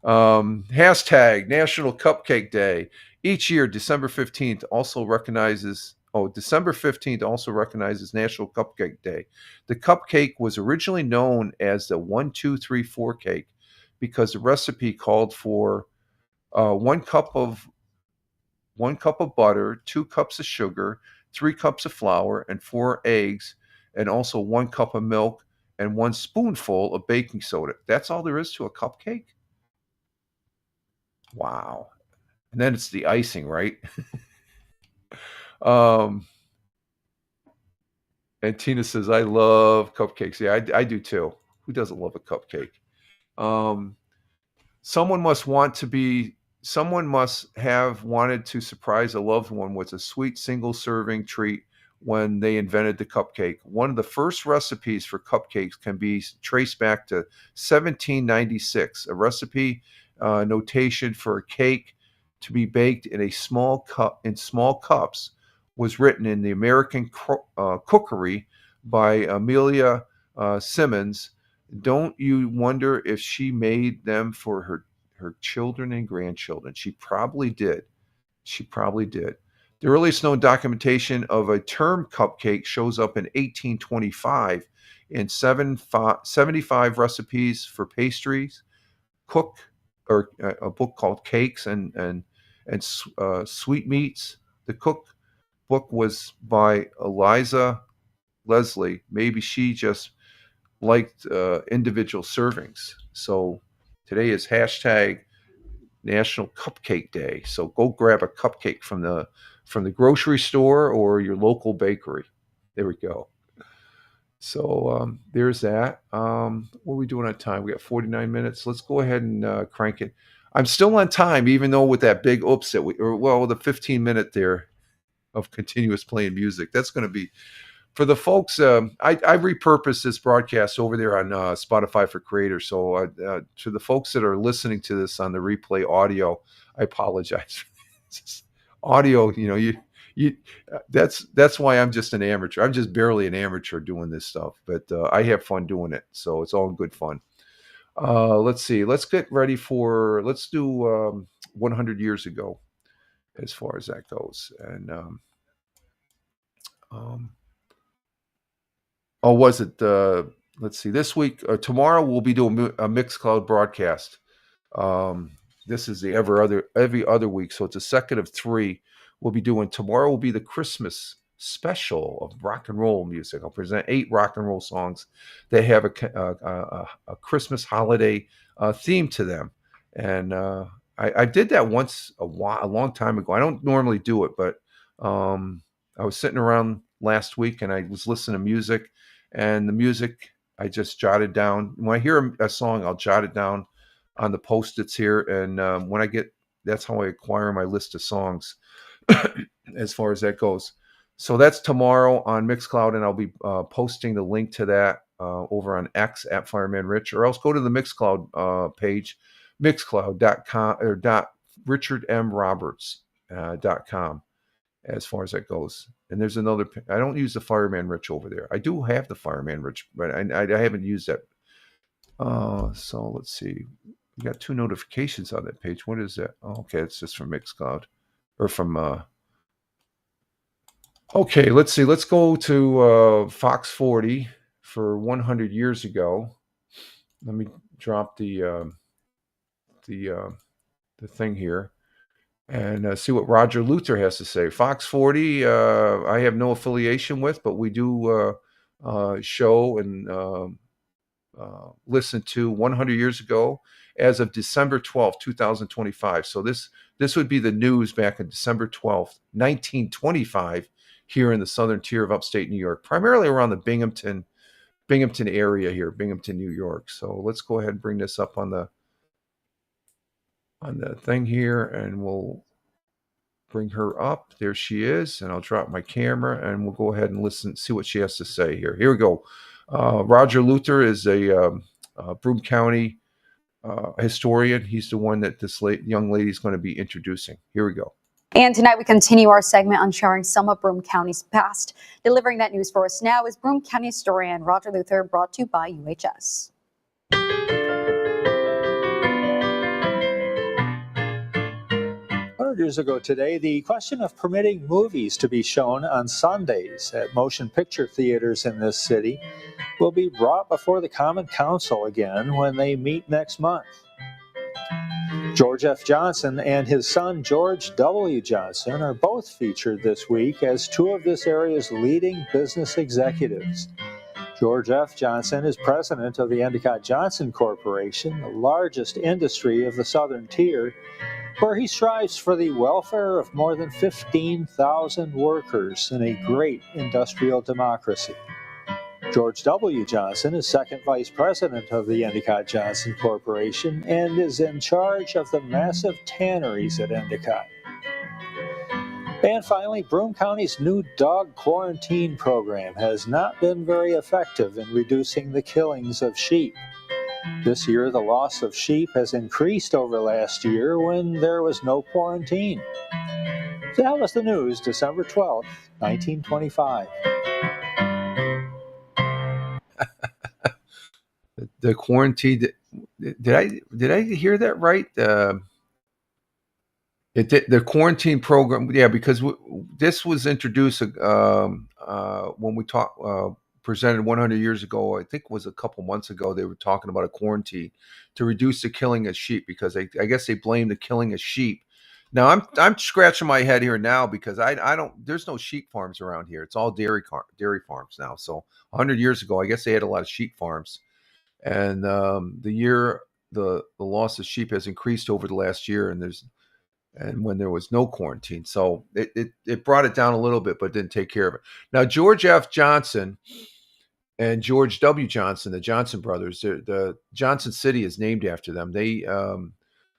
Hashtag National Cupcake Day. Each year, December 15th also recognizes National Cupcake Day. The cupcake was originally known as the 1, 2, 3, 4 cake, because the recipe called for 1 cup of butter, 2 cups of sugar, 3 cups of flour, and 4 eggs, and also 1 cup of milk and 1 spoonful of baking soda. That's all there is to a cupcake? Wow. And then it's the icing, right? And Tina says, I love cupcakes. Yeah, I do too. Who doesn't love a cupcake? Someone must have wanted to surprise a loved one with a sweet single serving treat when they invented the cupcake. One of the first recipes for cupcakes can be traced back to 1796. A recipe notation for a cake to be baked in small cups was written in the American Cookery by Amelia Simmons. Don't you wonder if she made them for her children and grandchildren? She probably did. The earliest known documentation of a term cupcake shows up in 1825 in 75 recipes for pastries, a book called Cakes and Sweetmeats. The cookbook was by Eliza Leslie. Maybe she just liked individual servings. So today is hashtag National Cupcake Day. So go grab a cupcake from the grocery store or your local bakery. There we go. So there's that. What are we doing on time? We got 49 minutes. Let's go ahead and crank it. I'm still on time, even though with that big oops that the 15 minute there of continuous playing music. That's going to be for the folks. I repurposed this broadcast over there on Spotify for Creators. So to the folks that are listening to this on the replay audio, I apologize. Audio, that's why I'm just an amateur. I'm just barely an amateur doing this stuff, but I have fun doing it. So it's all good fun. Let's see. Let's get ready let's do 100 years ago as far as that goes. And was it? Let's see. This week, tomorrow we'll be doing a Mixcloud broadcast. This is every other week, so it's a second of 3. We'll be doing tomorrow. Will be the Christmas special of rock and roll music. I'll present 8 rock and roll songs that have a Christmas holiday theme to them. And I did that once a long time ago. I don't normally do it, but I was sitting around last week and I was listening to music, and the music I just jotted down. When I hear a song, I'll jot it down on the Post-its here, and that's how I acquire my list of songs as far as that goes. So that's tomorrow on Mixcloud, and I'll be posting the link to that over on X at Fireman Rich, or else go to the Mixcloud page, mixcloud.com or richardmroberts.com as far as that goes. And there's another. I don't use the Fireman Rich over there. I do have the Fireman Rich, but I haven't used that. So let's see. We got 2 notifications on that page. What is that? Oh, okay, it's just from Mixcloud or from. Okay, let's see. Let's go to Fox 40 for 100 years ago. Let me drop the thing here and see what Roger Luther has to say. Fox 40, I have no affiliation with, but we do show and listen to 100 years ago as of December 12th, 2025. So this would be the news back on December 12th, 1925, here in the southern tier of upstate New York, primarily around the Binghamton area here, Binghamton, New York. So let's go ahead and bring this up on the thing here, and we'll bring her up. There she is, and I'll drop my camera, and we'll go ahead and listen, see what she has to say here. Here we go. Roger Luther is a Broome County historian. He's the one that this young lady is going to be introducing. Here we go. And tonight we continue our segment on sharing some of Broome County's past. Delivering that news for us now is Broome County historian Roger Luther, brought to you by UHS. 100 years ago today, the question of permitting movies to be shown on Sundays at motion picture theaters in this city will be brought before the Common Council again when they meet next month. George F. Johnson and his son George W. Johnson are both featured this week as two of this area's leading business executives. George F. Johnson is president of the Endicott Johnson Corporation, the largest industry of the Southern Tier, where he strives for the welfare of more than 15,000 workers in a great industrial democracy. George W. Johnson is second vice president of the Endicott Johnson Corporation and is in charge of the massive tanneries at Endicott. And finally, Broome County's new dog quarantine program has not been very effective in reducing the killings of sheep. This year, the loss of sheep has increased over last year when there was no quarantine. That was the news, December 12th, 1925. The quarantine. Did I hear that right? The quarantine program. Yeah, because this was introduced when we presented 100 years ago. I think it was a couple months ago. They were talking about a quarantine to reduce the killing of sheep because I guess they blame the killing of sheep. Now I'm scratching my head here now because I don't. There's no sheep farms around here. It's all dairy farms now. So 100 years ago, I guess they had a lot of sheep farms. And the loss of sheep has increased over the last year, and when there was no quarantine, so it brought it down a little bit, but didn't take care of it. Now George F. Johnson and George W. Johnson, the Johnson brothers, the Johnson City is named after them. The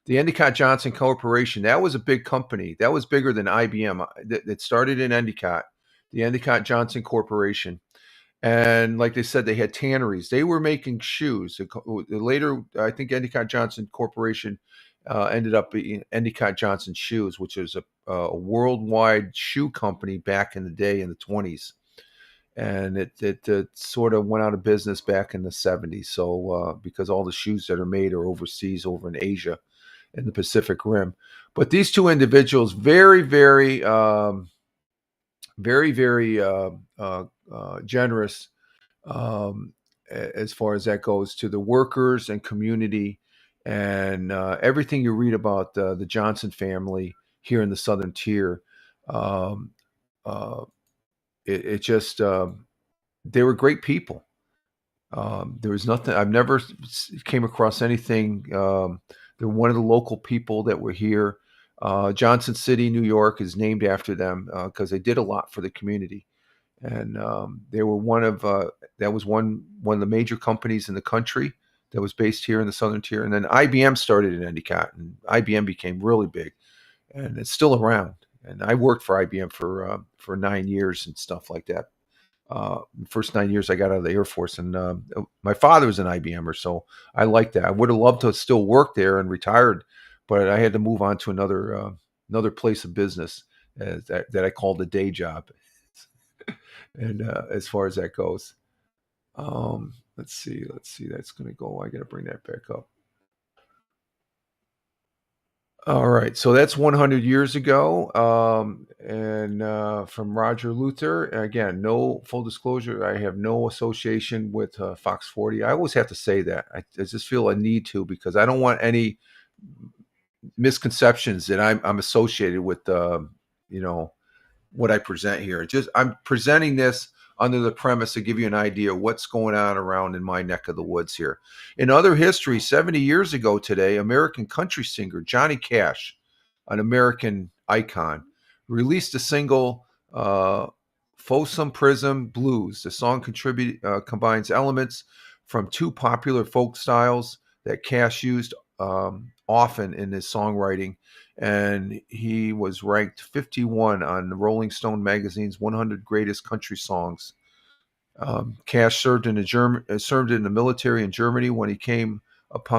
Endicott Johnson Corporation, that was a big company. That was bigger than IBM. That started in Endicott, the Endicott Johnson Corporation. And like they said, they had tanneries. They were making shoes. Later, I think Endicott Johnson Corporation ended up being Endicott Johnson Shoes, which is a worldwide shoe company back in the day in the 20s. And it sort of went out of business back in the 70s. So because all the shoes that are made are overseas, over in Asia, in the Pacific Rim. But these two individuals, very, very, very, very generous as far as that goes to the workers and community, and everything you read about the Johnson family here in the Southern Tier. It just they were great people. There was nothing. I've never came across anything. They're one of the local people that were here. Johnson City, New York, is named after them because they did a lot for the community, and they were one of the major companies in the country that was based here in the Southern Tier. And then IBM started in Endicott, and IBM became really big, and it's still around. And I worked for IBM for 9 years and stuff like that. First 9 years I got out of the Air Force, and my father was an IBMer, so I liked that. I would have loved to still work there and retired, but I had to move on to another place of business that I called a day job. And as far as that goes, let's see. That's going to go. I got to bring that back up. All right, so that's 100 years ago, and from Roger Luther. Again, no full disclosure. I have no association with Fox 40. I always have to say that. I just feel a need to, because I don't want any misconceptions that I'm associated with. What I present here. I'm presenting this under the premise to give you an idea of what's going on around in my neck of the woods here. In other history, 70 years ago today, American country singer Johnny Cash, an American icon, released a single, Folsom Prison Blues. The song combines elements from two popular folk styles that Cash used often in his songwriting, and he was ranked 51 on the Rolling Stone magazine's 100 Greatest Country Songs. Cash served in the military in Germany when he came up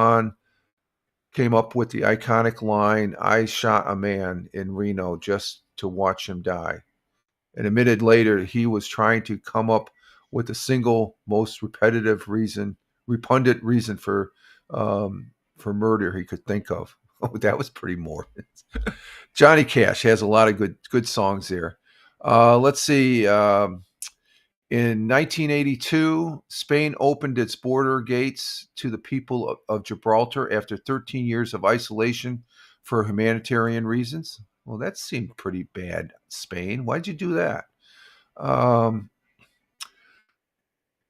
with the iconic line, "I shot a man in Reno just to watch him die," and admitted later he was trying to come up with the single most repugnant reason for murder he could think of. Oh, that was pretty morbid. Johnny Cash has a lot of good songs there. Let's see. In 1982, Spain opened its border gates to the people of Gibraltar after 13 years of isolation for humanitarian reasons. Well, that seemed pretty bad, Spain. Why'd you do that? Um,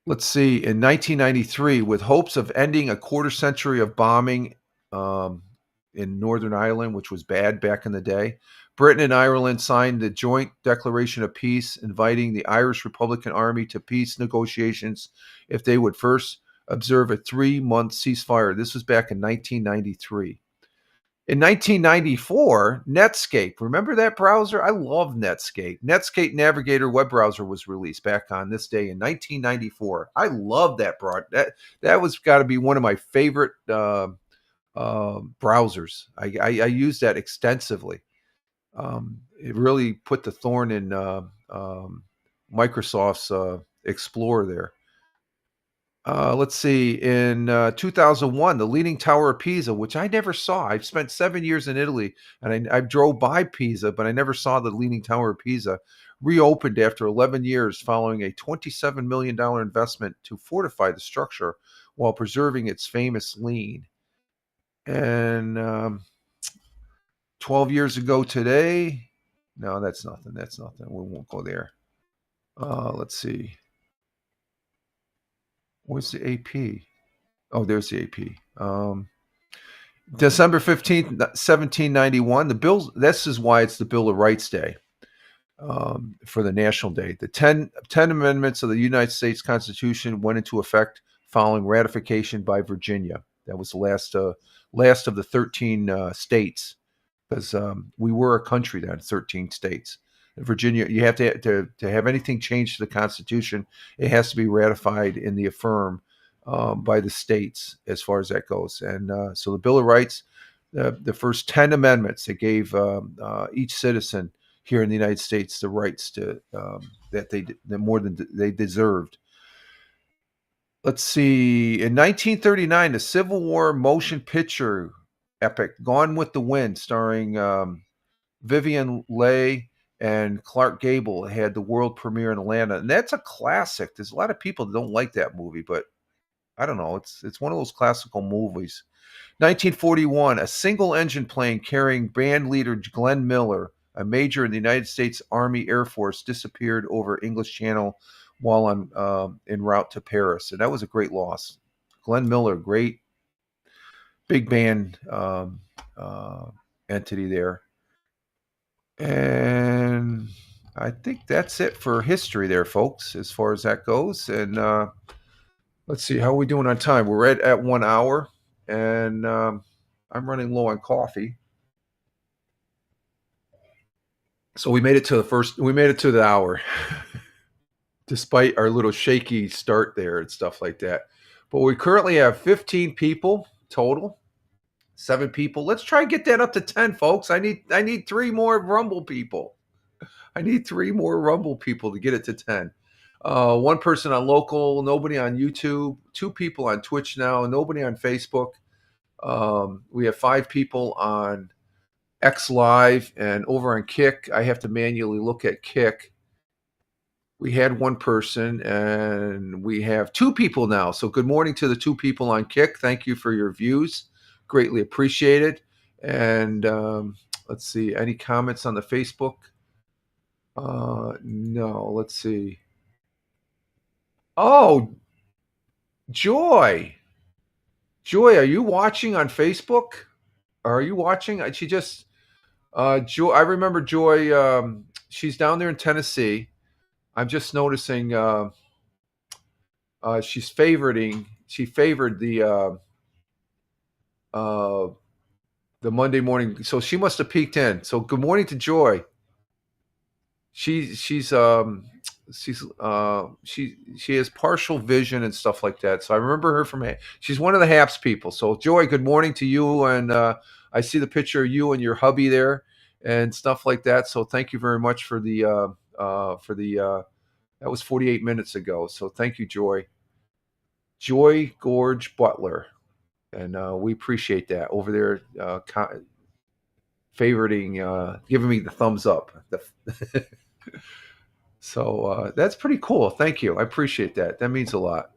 let's see. In 1993, with hopes of ending a quarter century of bombing in Northern Ireland, which was bad back in the day, Britain and Ireland signed the joint declaration of peace, inviting the Irish Republican Army to peace negotiations if they would first observe a 3-month ceasefire. This was back in 1993. In 1994, Netscape, remember that browser? I love Netscape. Netscape Navigator web browser was released back on this day in 1994. I love that that was got to be one of my favorite browsers. I use that extensively. It really put the thorn in Microsoft's Explorer there. Let's see. In 2001, the Leaning Tower of Pisa, which I never saw. I've spent 7 years in Italy, and I drove by Pisa, but I never saw the Leaning Tower of Pisa, reopened after 11 years following a $27 million investment to fortify the structure while preserving its famous lean. And 12 years ago today, no, that's nothing. That's nothing. We won't go there. Let's see. Where's the AP? Oh, there's the AP. December 15th, 1791. The bill. This is why it's the Bill of Rights Day for the National Day. The 10 amendments of the United States Constitution went into effect following ratification by Virginia. That was the last of the 13 states, because we were a country then, 13 states. In Virginia, you have to have anything changed to the Constitution, it has to be ratified in the affirm by the states as far as that goes. And so the Bill of Rights, the first 10 amendments that gave each citizen here in the United States the rights to that more than they deserved. Let's see. In 1939, the Civil War motion picture epic Gone with the Wind, starring Vivian Leigh and Clark Gable, had the world premiere in Atlanta, and that's a classic. There's a lot of people that don't like that movie, but I don't know. It's one of those classical movies. 1941, a single-engine plane carrying band leader Glenn Miller, a major in the United States Army Air Force, disappeared over English Channel while on en route to Paris, and that was a great loss. Glenn Miller, great big band entity there. And I think that's it for history there, folks, as far as that goes. And let's see, how are we doing on time? We're at 1 hour, and I'm running low on coffee. So we made it to the hour, despite our little shaky start there and stuff like that. But we currently have 15 people total. 7 people. Let's try and get that up to 10, folks. I need 3 more Rumble people. I need 3 more Rumble people to get it to 10. 1 person on local, nobody on YouTube, 2 people on Twitch now, nobody on Facebook. We have 5 people on X Live, and over on Kick, I have to manually look at Kick. We had 1 person, and we have 2 people now. So good morning to the 2 people on Kick. Thank you for your views. Greatly appreciated. And let's see, any comments on the Facebook? No, let's see. Oh, Joy, are you watching on Facebook? Are you watching? She just Joy. I remember Joy. She's down there in Tennessee. I'm just noticing she favored the Monday morning. So she must have peeked in. So good morning to Joy. She has partial vision and stuff like that. So I remember her she's one of the HAPS people. So Joy, good morning to you. And I see the picture of you and your hubby there and stuff like that. So thank you very much for the that was 48 minutes ago. So thank you, Joy. Joy Gorge Butler. And we appreciate that over there, favoriting, giving me the thumbs up. So that's pretty cool. Thank you. I appreciate that. That means a lot.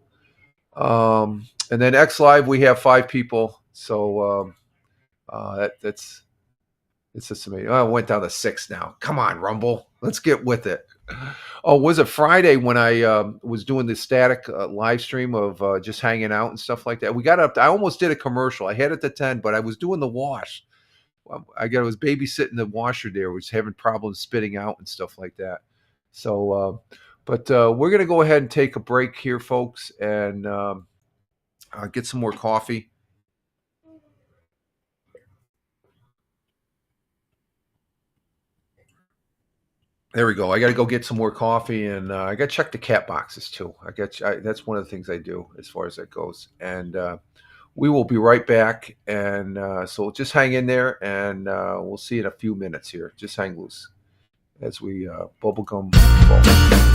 And then X Live, we have 5 people. So that's it's just amazing. Oh, it went down to 6 now. Come on, Rumble. Let's get with it. Oh, was it Friday when I was doing the static live stream of just hanging out and stuff like that? We got up. I almost did a commercial. I had it to 10, but I was doing the wash. I was babysitting the washer there, was having problems spitting out and stuff like that. So, but we're going to go ahead and take a break here, folks, and get some more coffee. There we go. I got to go get some more coffee, and I got to check the cat boxes too. That's one of the things I do as far as that goes. And we will be right back. And so just hang in there, and we'll see you in a few minutes here. Just hang loose as we bubblegum ball.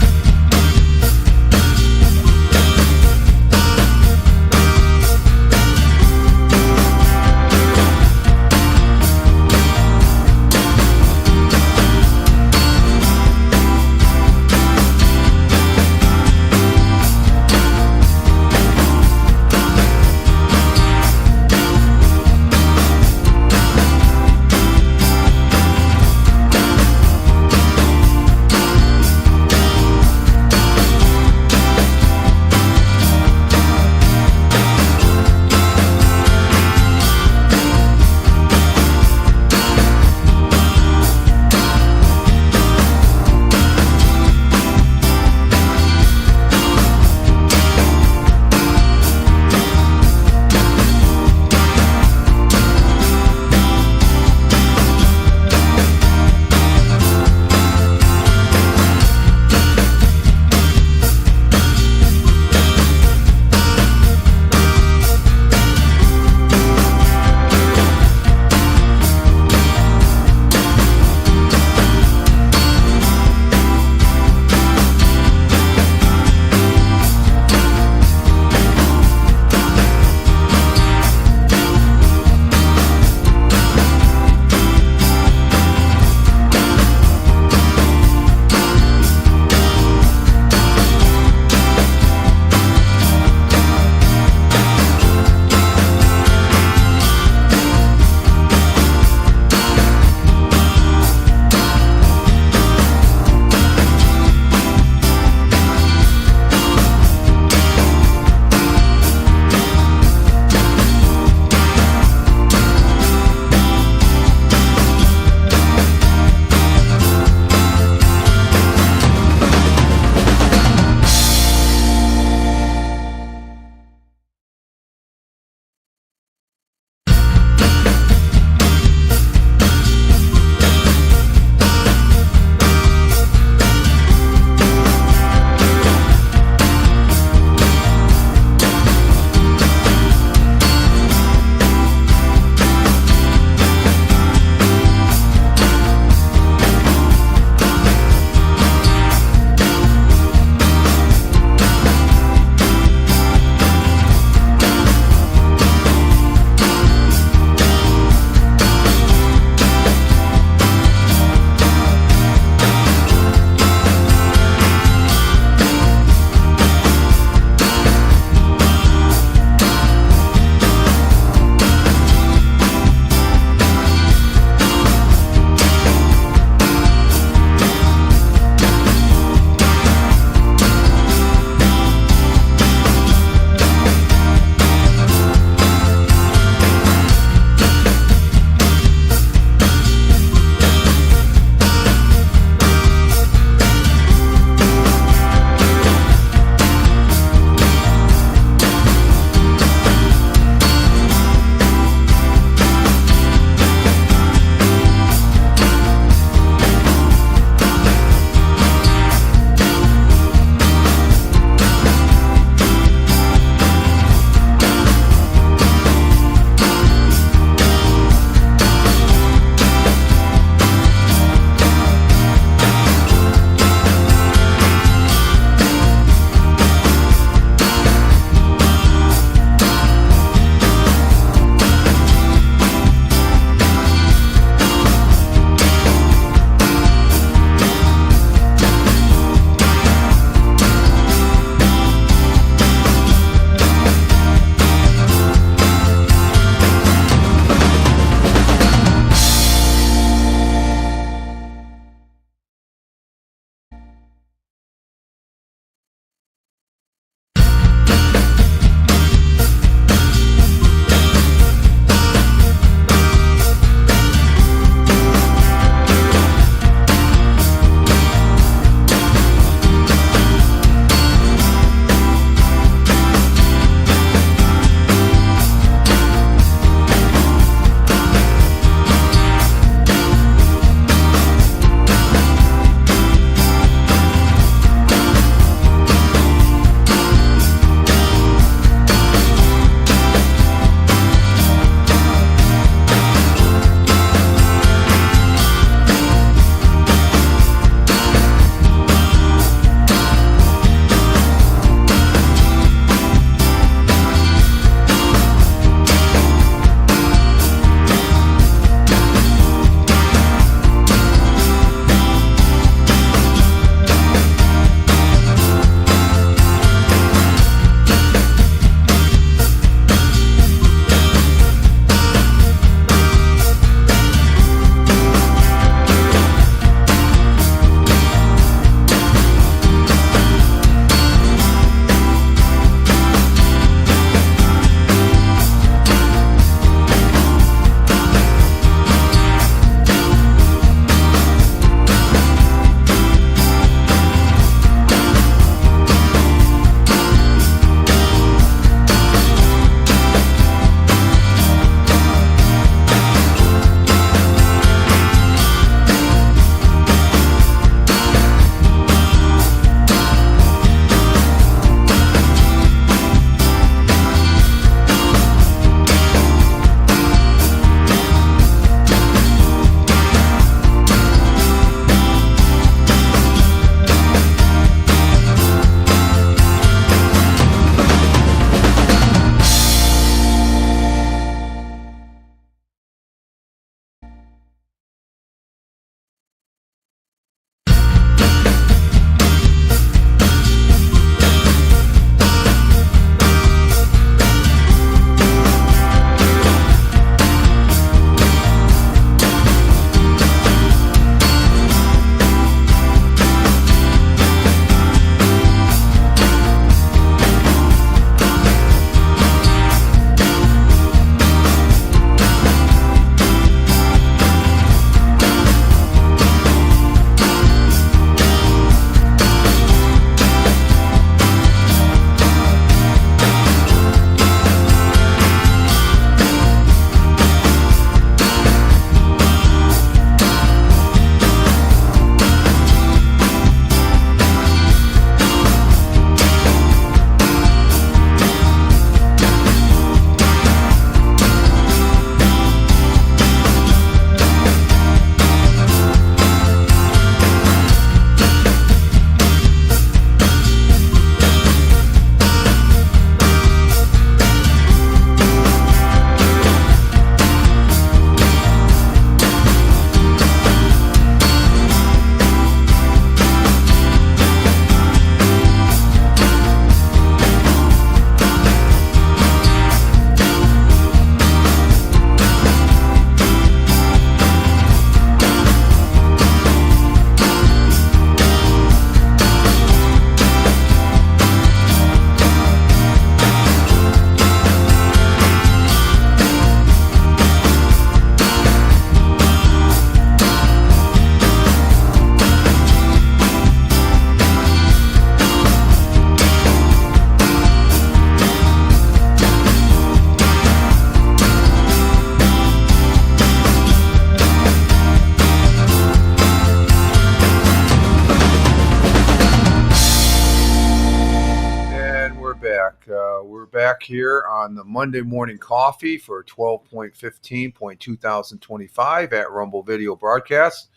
back. We're back here on the Monday Morning Coffee for 12.15.2025 at Rumble Video Broadcast.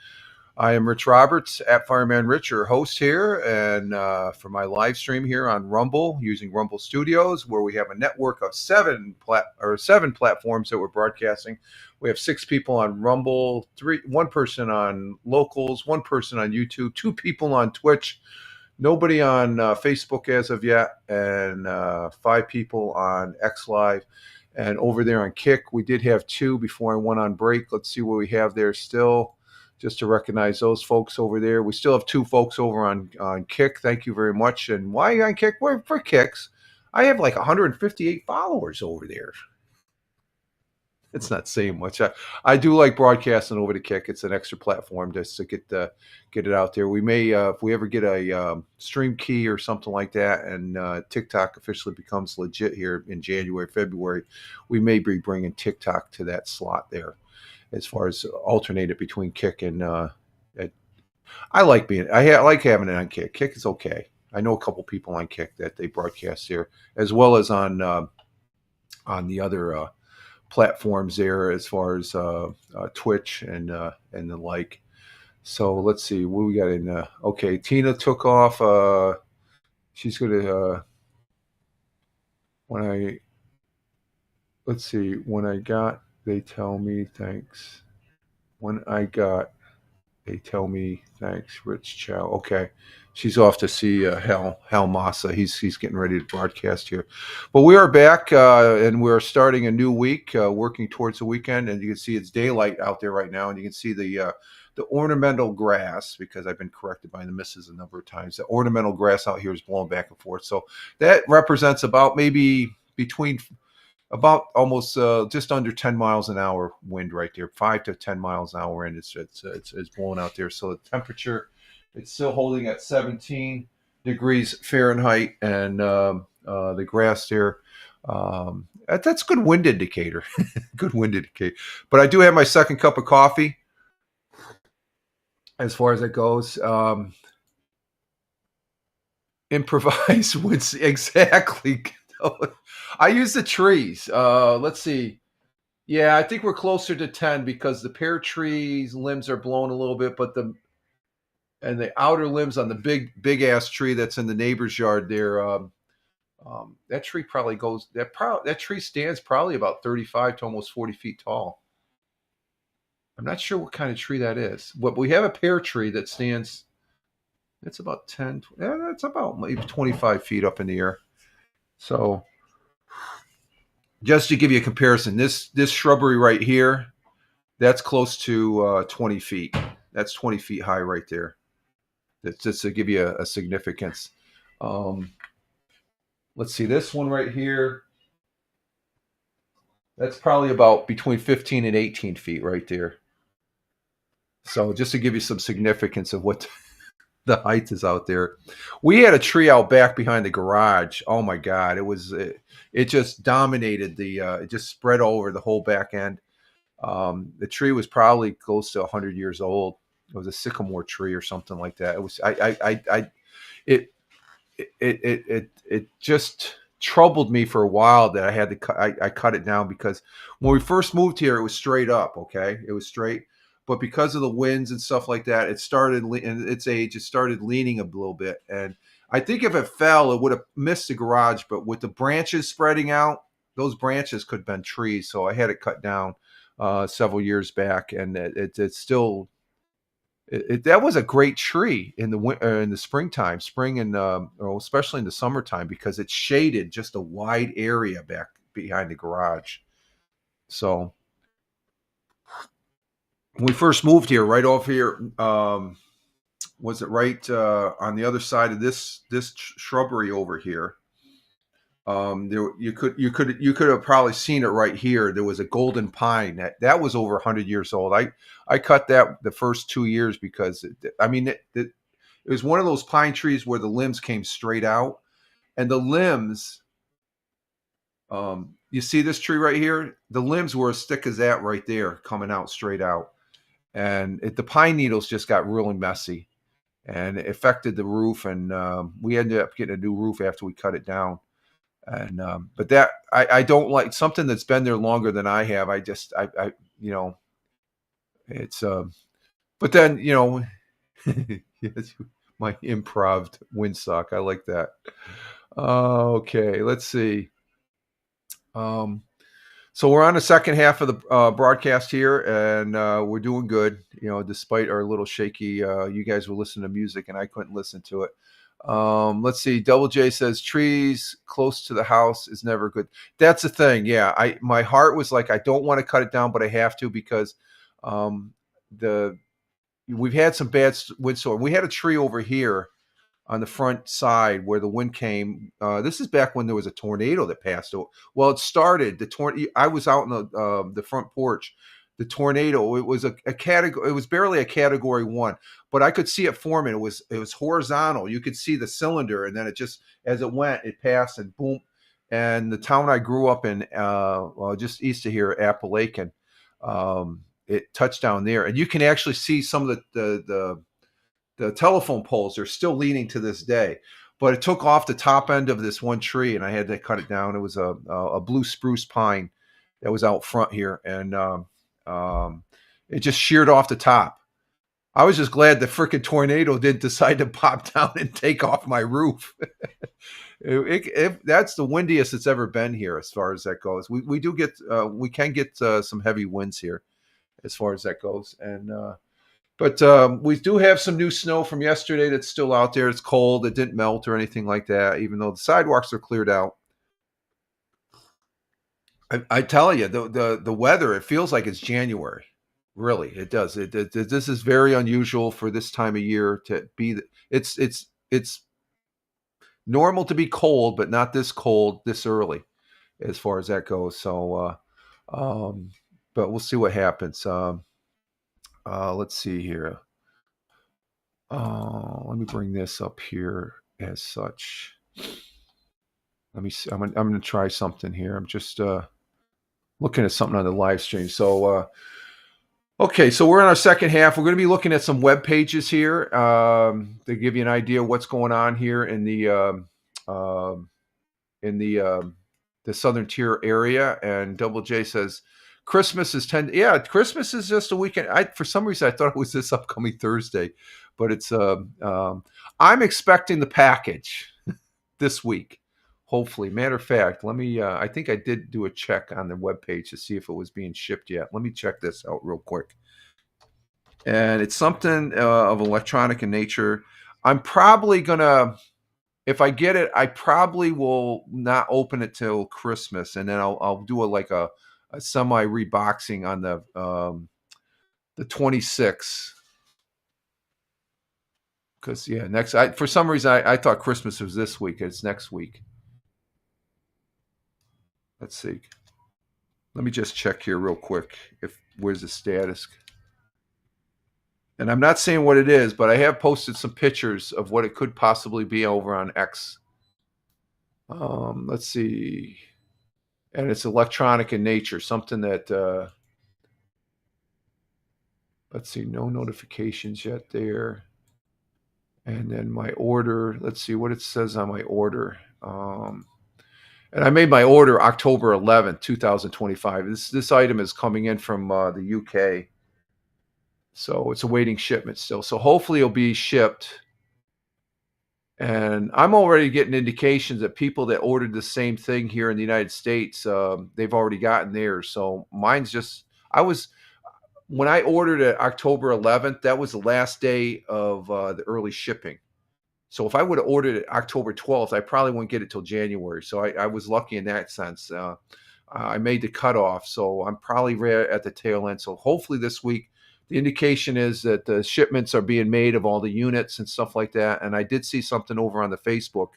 I am Rich Roberts at Fireman Rich, your host here, and for my live stream here on Rumble using Rumble Studios, where we have a network of seven platforms that we're broadcasting. We have 6 people on Rumble, 1 person on Locals, 1 person on YouTube, 2 people on Twitch, nobody on Facebook as of yet, and 5 people on XLive. And over there on Kick, we did have 2 before I went on break. Let's see what we have there still, just to recognize those folks over there. We still have 2 folks over on Kick. Thank you very much. And why on Kick? Well, for Kicks, I have like 158 followers over there. It's not saying much. I do like broadcasting over to Kick. It's an extra platform just to get it out there. We may, if we ever get a stream key or something like that, and TikTok officially becomes legit here in January, February, we may be bringing TikTok to that slot there, as far as alternate it between Kick and. I like having it on Kick. Kick is okay. I know a couple people on Kick that they broadcast here, as well as on the other platforms there, as far as Twitch and the like. So let's see what we got in. Okay, Tina took off. She's gonna when I got, they tell me thanks. When I got, they tell me thanks. Rich Chow. Okay. She's off to see Hal Massa. He's getting ready to broadcast here. But we are back, and we're starting a new week, working towards the weekend. And you can see it's daylight out there right now, and you can see the ornamental grass, because I've been corrected by the missus a number of times. The ornamental grass out here is blowing back and forth. So that represents about maybe about almost just under 10 miles an hour wind right there, 5 to 10 miles an hour, and it's blowing out there. So the temperature, it's still holding at 17 degrees Fahrenheit, and the grass there, that's good wind indicator. Good wind indicator. But I do have my second cup of coffee as far as it goes. Improvise woods, exactly. I use the trees. Let's see. Yeah, I think we're closer to 10 because the pear trees limbs are blowing a little bit, but the outer limbs on the big ass tree that's in the neighbor's yard there, that tree probably goes, that tree stands probably about 35 to almost 40 feet tall. I'm not sure what kind of tree that is, but we have a pear tree that stands, it's about 10, that's about maybe 25 feet up in the air. So just to give you a comparison, this shrubbery right here, that's close to 20 feet. That's 20 feet high right there. That's just to give you a significance. Let's see, this one right here, that's probably about between 15 and 18 feet right there. So just to give you some significance of what the height is out there. We had a tree out back behind the garage. Oh my God. It just dominated it just spread over the whole back end. The tree was probably close to 100 years old. It was a sycamore tree or something like that. It was, it just troubled me for a while that I had to I cut it down, because when we first moved here, it was straight up. Okay. It was straight, but because of the winds and stuff like that, it started in its age, it started leaning a little bit. And I think if it fell, it would have missed the garage, but with the branches spreading out, those branches could have been trees. So I had it cut down several years back, and it's still, that was a great tree in the springtime, and especially in the summertime, because it shaded just a wide area back behind the garage. So when we first moved here, right off here, was it right on the other side of this shrubbery over here? You could have probably seen it right here. There was a golden pine that was over 100 years old. I cut that the first 2 years because it was one of those pine trees where the limbs came straight out, and the limbs, you see this tree right here? The limbs were as thick as that right there, coming out straight out, and the pine needles just got really messy, and it affected the roof, and we ended up getting a new roof after we cut it down. And but that I don't like something that's been there longer than I have. I it's but then yes, my improv windsock. I like that. Okay, let's see. So we're on the second half of the broadcast here, and we're doing good. Despite our little shaky, you guys were listening to music, and I couldn't listen to it. Let's see. Double J says trees close to the house is never good. That's the thing. Yeah, my heart was like I don't want to cut it down, but I have to because we've had some bad windstorm. We had a tree over here on the front side where the wind came. This is back when there was a tornado that passed. Well, it started the tornado. I was out in the front porch. The tornado. It was a category. It was barely a category 1, but I could see it forming. It was horizontal. You could see the cylinder, and then it just as it went, it passed and boom. And the town I grew up in, just east of here, Appalachian, it touched down there, and you can actually see some of the telephone poles are still leaning to this day, but it took off the top end of this one tree, and I had to cut it down. It was a blue spruce pine that was out front here, and it just sheared off the top. I was just glad the freaking tornado didn't decide to pop down and take off my roof. That's the windiest it's ever been here, as far as that goes. We can get some heavy winds here, as far as that goes, and. But we do have some new snow from yesterday that's still out there. It's cold. It didn't melt or anything like that, even though the sidewalks are cleared out. I tell you, the weather, it feels like it's January. Really, it does. This is very unusual for this time of year to be. It's normal to be cold, but not this cold this early, as far as that goes. So, but we'll see what happens. Let's see here. Let me bring this up here as such. Let me see. I'm going to try something here. I'm just looking at something on the live stream. So, okay, so we're in our second half. We're going to be looking at some web pages here to give you an idea of what's going on here in the Southern Tier area. And Double J says, Christmas is Christmas is just a weekend. For some reason I thought it was this upcoming Thursday, but it's I'm expecting the package this week, hopefully. Matter of fact, let me I think I did do a check on the webpage to see if it was being shipped yet. Let me check this out real quick. And it's something of electronic in nature. I'm probably gonna, if I get it, I probably will not open it till Christmas, and then I'll do a semi reboxing on the 26th, because for some reason I thought Christmas was this week. It's next week. Let's see. Let me just check here real quick. Where's the status? And I'm not saying what it is, but I have posted some pictures of what it could possibly be over on X. Let's see. And it's electronic in nature, something that, let's see, no notifications yet there. And then my order, let's see what it says on my order. And I made my order October 11th, 2025. This item is coming in from the UK. So it's awaiting shipment still. So hopefully it'll be shipped. And I'm already getting indications that people that ordered the same thing here in the United States, they've already gotten theirs. So mine's just, when I ordered it October 11th, that was the last day of the early shipping. So if I would have ordered it October 12th, I probably wouldn't get it till January. So I was lucky in that sense. I made the cutoff, so I'm probably right at the tail end. So hopefully this week, the indication is that the shipments are being made of all the units and stuff like that. And I did see something over on the Facebook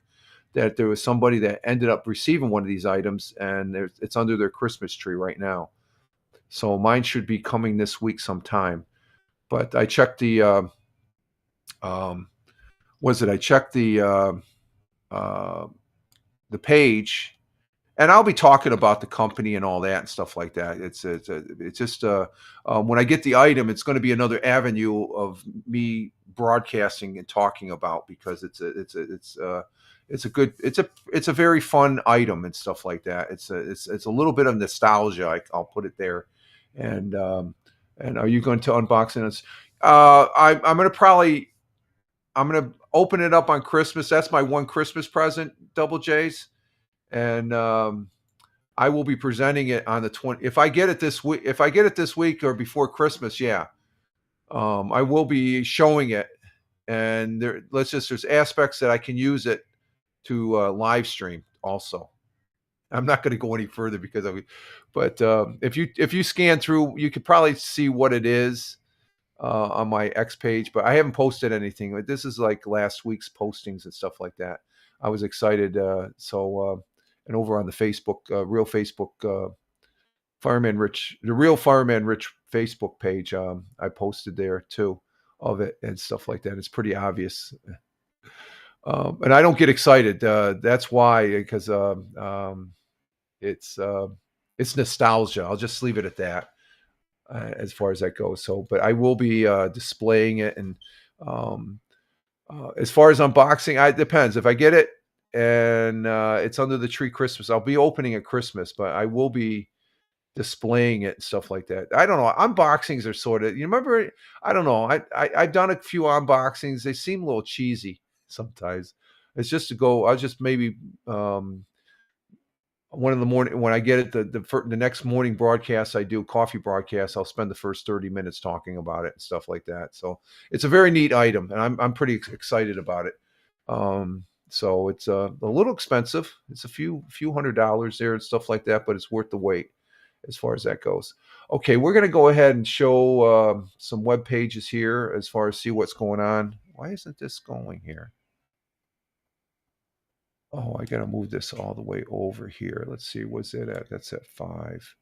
that there was somebody that ended up receiving one of these items, and it's under their Christmas tree right now. So mine should be coming this week sometime. But I checked the I checked the page, and I'll be talking about the company and all that and stuff like that. It's just when I get the item, it's going to be another avenue of me broadcasting and talking about, because it's a very fun item and stuff like that. It's a little bit of nostalgia. I'll put it there. And are you going to unbox it? I'm gonna open it up on Christmas. That's my one Christmas present, Double J's, and I will be presenting it on the 20. If I get it this week or before Christmas, yeah, I will be showing it. And there's aspects that I can use it to live stream also. I'm not going to go any further because but if you scan through, you could probably see what it is on my X page, but I haven't posted anything. This is like last week's postings and stuff like that. I was excited. And over on the Facebook, real Facebook, the Real Fireman Rich Facebook page, I posted there too of it and stuff like that. It's pretty obvious. And I don't get excited. That's why, because it's nostalgia. I'll just leave it at that. As far as that goes. So, but I will be displaying it, and as far as unboxing, it depends. If I get it and it's under the tree Christmas, I'll be opening at Christmas, but I will be displaying it and stuff like that. I don't know. Unboxings are sort of, you remember? I don't know. I've done a few unboxings. They seem a little cheesy sometimes. It's just to go. I'll just maybe. One in the morning when I get it, the next morning broadcast I do, coffee broadcast, I'll spend the first 30 minutes talking about it and stuff like that. So it's a very neat item, and I'm pretty excited about it. So it's a little expensive. It's a few $100s there and stuff like that, but it's worth the wait as far as that goes. Okay, we're going to go ahead and show some web pages here as far as see what's going on. Why isn't this going here? Oh, I got to move this all the way over here. Let's see, what's it at? That's at 5.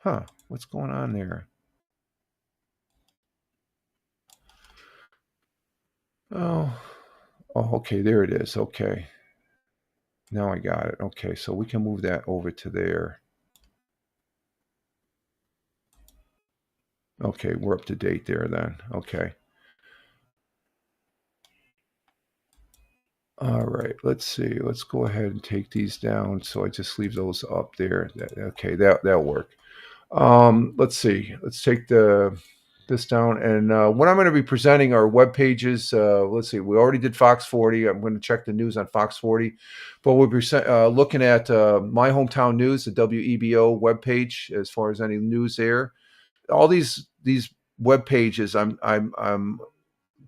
Huh, what's going on there? Oh, okay, there it is. Okay. Now I got it. Okay, so we can move that over to there. Okay, we're up to date there then. Okay. All right, let's see. Let's go ahead and take these down. So I just leave those up there. Okay, that'll work. Let's see. Let's take this down. And what I'm going to be presenting are web pages. Let's see. We already did Fox 40. I'm going to check the news on Fox 40. But we'll be looking at My Hometown News, the WEBO web page, as far as any news there. All these web pages, I'm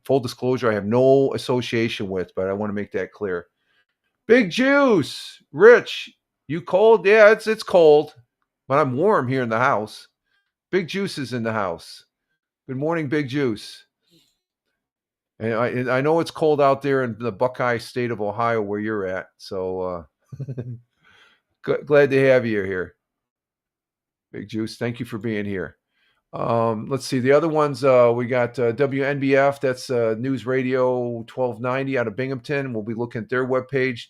full disclosure, I have no association with, but I want to make that clear. Big Juice, Rich, you cold? Yeah, it's cold, but I'm warm here in the house. Big Juice is in the house. Good morning, Big Juice. And I know it's cold out there in the Buckeye State of Ohio where you're at. So glad to have you here, Big Juice. Thank you for being here. Let's see the other ones. We got WNBF. That's News Radio 1290 out of Binghamton. We'll be looking at their webpage.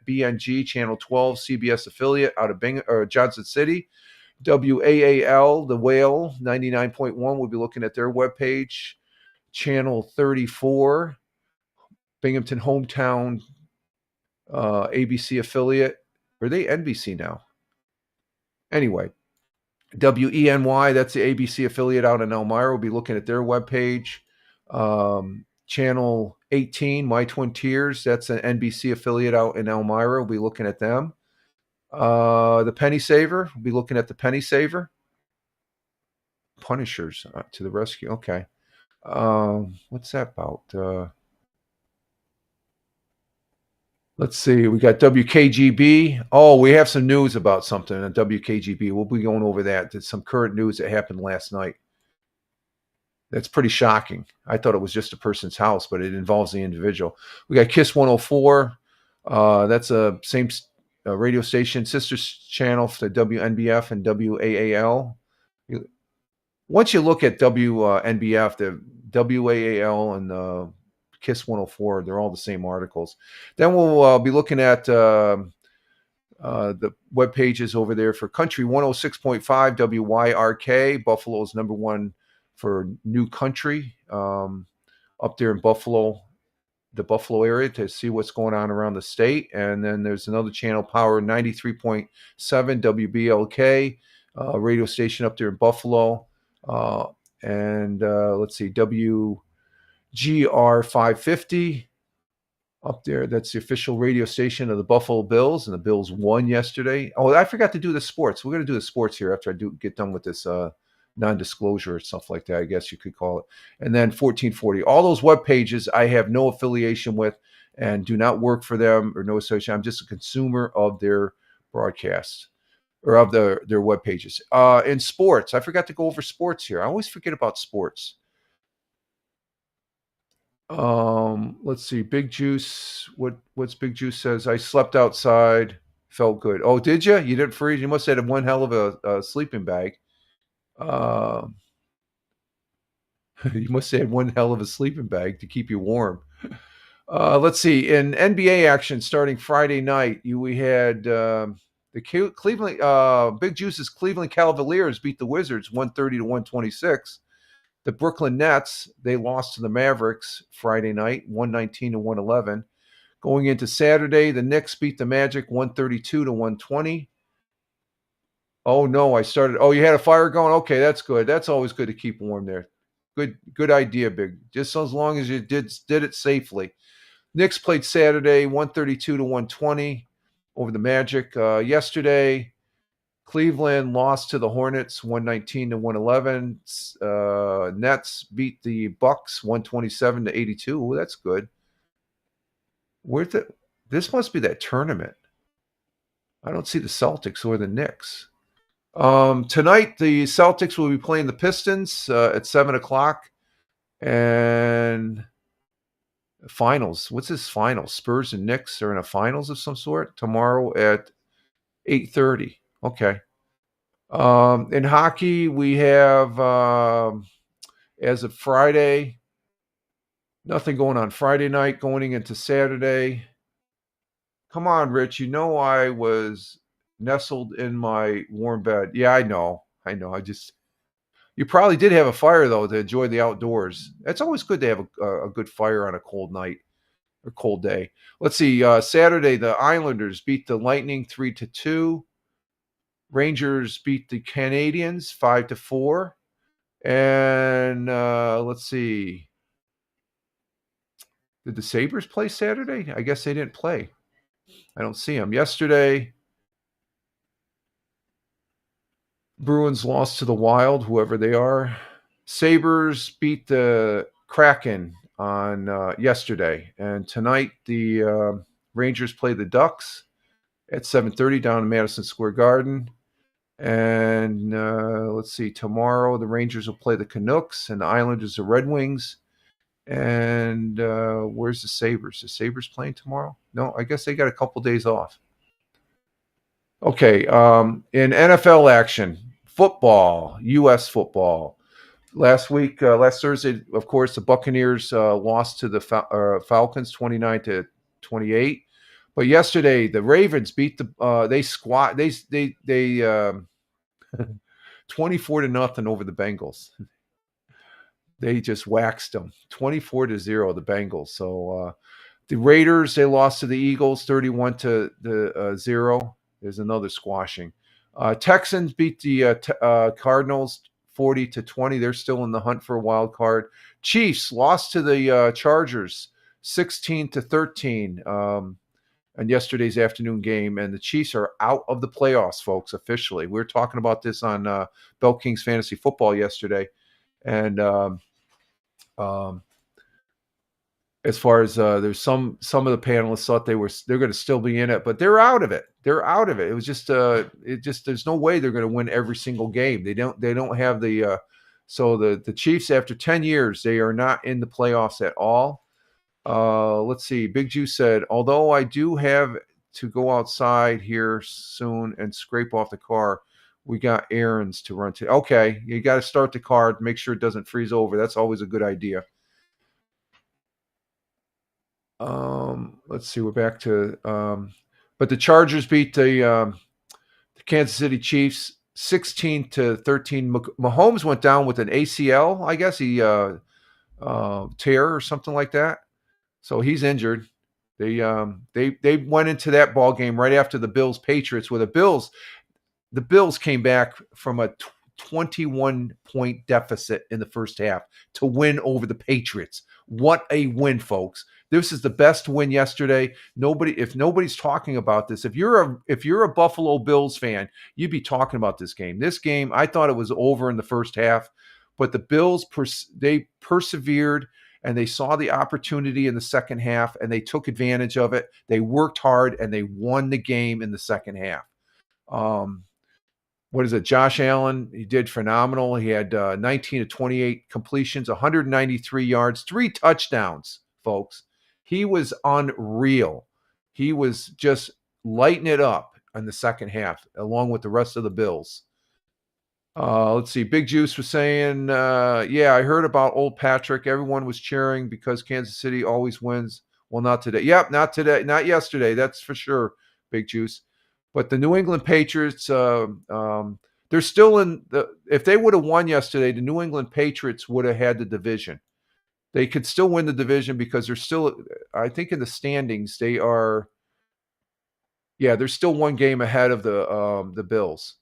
WBNG Channel 12 CBS affiliate out of Johnson City. WAAL The Whale 99.1. We'll be looking at their webpage. Channel 34 Binghamton Hometown ABC affiliate. Are they NBC now? Anyway. WENY, that's the ABC affiliate out in Elmira. We'll be looking at their webpage. Channel 18, My Twin Tiers, that's an NBC affiliate out in Elmira. We'll be looking at them. The Penny Saver, we'll be looking at the Penny Saver. Punishers to the rescue. Okay. What's that about? Let's see. We got WKGB. Oh, we have some news about something on WKGB. We'll be going over that. There's some current news that happened last night. That's pretty shocking. I thought it was just a person's house, but it involves the individual. We got KISS 104. That's a same radio station, sister channel for WNBF and WAAL. Once you look at WNBF, the WAAL and KISS 104, they're all the same articles. Then we'll be looking at the web pages over there for Country 106.5 WYRK, Buffalo's #1 for New Country up there in Buffalo, the Buffalo area, to see what's going on around the state. And then there's another channel, Power 93.7 WBLK, radio station up there in Buffalo. And let's see, WGR 550 up there. That's the official radio station of the Buffalo Bills, and the Bills won yesterday. Oh, I forgot to do the sports. We're going to do the sports here after I get done with this non-disclosure and stuff like that, I guess you could call it. And then 1440. All those web pages I have no affiliation with and do not work for them or no association. I'm just a consumer of their broadcast or of their web pages. In sports, I forgot to go over sports here. I always forget about sports. Let's see. Big Juice. What's Big Juice says? I slept outside. Felt good. Oh, did you? You didn't freeze? You must have had one hell of a sleeping bag. You must have had one hell of a sleeping bag to keep you warm. Let's see. In NBA action starting Friday night, we had the Cleveland Big Juice's Cleveland Cavaliers beat the Wizards 130 to 126. The Brooklyn Nets, they lost to the Mavericks Friday night, 119 to 111. Going into Saturday, the Knicks beat the Magic 132 to 120. Oh no, you had a fire going? Okay, that's good. That's always good to keep warm there. Good idea, Big. Just as long as you did it safely. Knicks played Saturday, 132 to 120 over the Magic. Yesterday, Cleveland lost to the Hornets 119 to 111. Nets beat the Bucks 127 to 82. Oh, that's good. This must be that tournament. I don't see the Celtics or the Knicks. Tonight, the Celtics will be playing the Pistons at 7 o'clock. And finals. What's this final? Spurs and Knicks are in a finals of some sort tomorrow at 8:30. Okay. In hockey, we have, as of Friday, nothing going on Friday night, going into Saturday. Come on, Rich. You know I was nestled in my warm bed. Yeah, I know. You probably did have a fire, though, to enjoy the outdoors. It's always good to have a good fire on a cold night or cold day. Let's see. Saturday, the Islanders beat the Lightning 3-2. Rangers beat the Canadians 5-4. And let's see. Did the Sabres play Saturday? I guess they didn't play. I don't see them. Yesterday, Bruins lost to the Wild, whoever they are. Sabres beat the Kraken on yesterday. And tonight, the Rangers play the Ducks at 7:30 down in Madison Square Garden. And let's see, tomorrow the Rangers will play the Canucks and the Islanders the Red Wings. And where's the Sabres? The Sabres playing tomorrow? No, I guess they got a couple days off. Okay, in NFL action, football, U.S. football. Last Thursday, of course, the Buccaneers lost to the Falcons 29-28. But yesterday, the Ravens beat the 24-0 over the Bengals. They just waxed them 24-0, the Bengals. So the Raiders, they lost to the Eagles 31-0. There's another squashing. Texans beat the Cardinals 40-20. They're still in the hunt for a wild card. Chiefs lost to the Chargers 16-13 on yesterday's afternoon game, and the Chiefs are out of the playoffs, folks, officially. We were talking about this on Bell Kings Fantasy Football yesterday, and as far as there's some of the panelists thought they're going to still be in it, but they're out of it. They're out of it. It was just there's no way they're going to win every single game. They don't have the so the Chiefs, after 10 years, they are not in the playoffs at all. Let's see. Big Juice said, although I do have to go outside here soon and scrape off the car, we got errands to run to. Okay, you got to start the car, make sure it doesn't freeze over. That's always a good idea. Let's see. We're back to but the Chargers beat the Kansas City Chiefs 16-13. Mahomes went down with an ACL, I guess he tear or something like that. So he's injured. They went into that ball game right after the Bills Patriots, where the Bills came back from a 21-point deficit in the first half to win over the Patriots. What a win, folks. This is the best win yesterday. If nobody's talking about this, if you're a Buffalo Bills fan, you'd be talking about this game. This game, I thought it was over in the first half, but the Bills they persevered and they saw the opportunity in the second half and they took advantage of it. They worked hard and they won the game in the second half. What is it? Josh Allen, he did phenomenal. He had 19 to 28 completions, 193 yards, 3 touchdowns, folks. He was unreal. He was just lighting it up in the second half, along with the rest of the Bills. Let's see. Big Juice was saying, yeah, I heard about old Patrick. Everyone was cheering because Kansas City always wins. Well, not today. Yep, not today. Not yesterday. That's for sure, Big Juice. But the New England Patriots, they're still in the. If they would have won yesterday, the New England Patriots would have had the division. They could still win the division because they're still, I think, in the standings. They are, yeah, they're still one game ahead of the Bills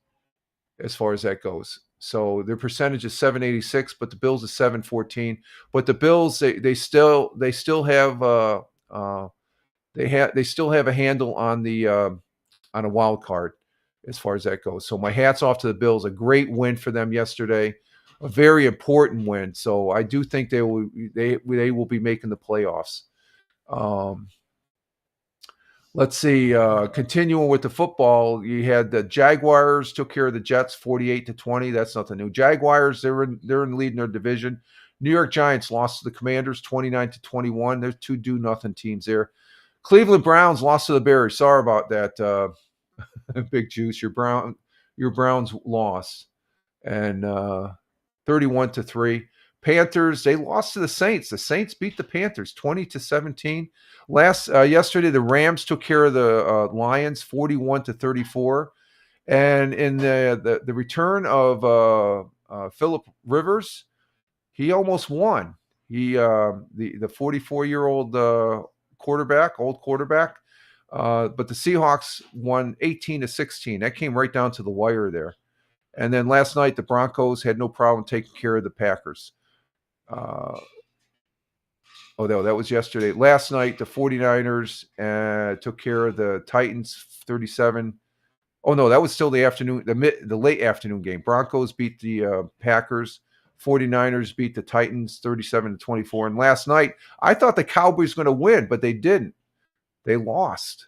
as far as that goes. So their percentage is 786, but the Bills is 714. But the Bills, they still have they still have a handle on a wild card as far as that goes. So my hat's off to the Bills. A great win for them yesterday, a very important win. So I do think they will be making the playoffs. Let's see. Continuing with the football, you had the Jaguars took care of the Jets 48-20. That's nothing new. Jaguars, they're in leading their division. New York Giants lost to the Commanders 29-21. There's 2 do-nothing teams there. Cleveland Browns lost to the Bears. Sorry about that, Big Juice. Your Browns lost, and 31-3. Panthers, they lost to the Saints. The Saints beat the Panthers 20-17. Yesterday, the Rams took care of the Lions 41-34. And in the return of Phillip Rivers, he almost won. He the 44-year-old old quarterback. But the Seahawks won 18-16. That came right down to the wire there. And then last night, the Broncos had no problem taking care of the Packers. That was yesterday. Last night, the 49ers took care of the Titans 37. Oh, no, that was still the afternoon, the late afternoon game. Broncos beat the Packers. 49ers beat the Titans 37-24. And last night, I thought the Cowboys were going to win, but they didn't. They lost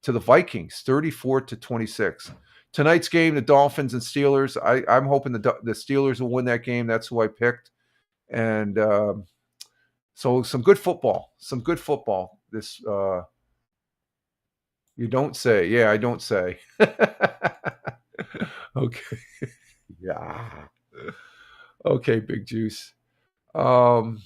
to the Vikings 34-26. Tonight's game, the Dolphins and Steelers. I'm hoping the Steelers will win that game. That's who I picked. And so some good football. This you don't say. Yeah, I don't say. Okay. Yeah. Okay, Big Juice. So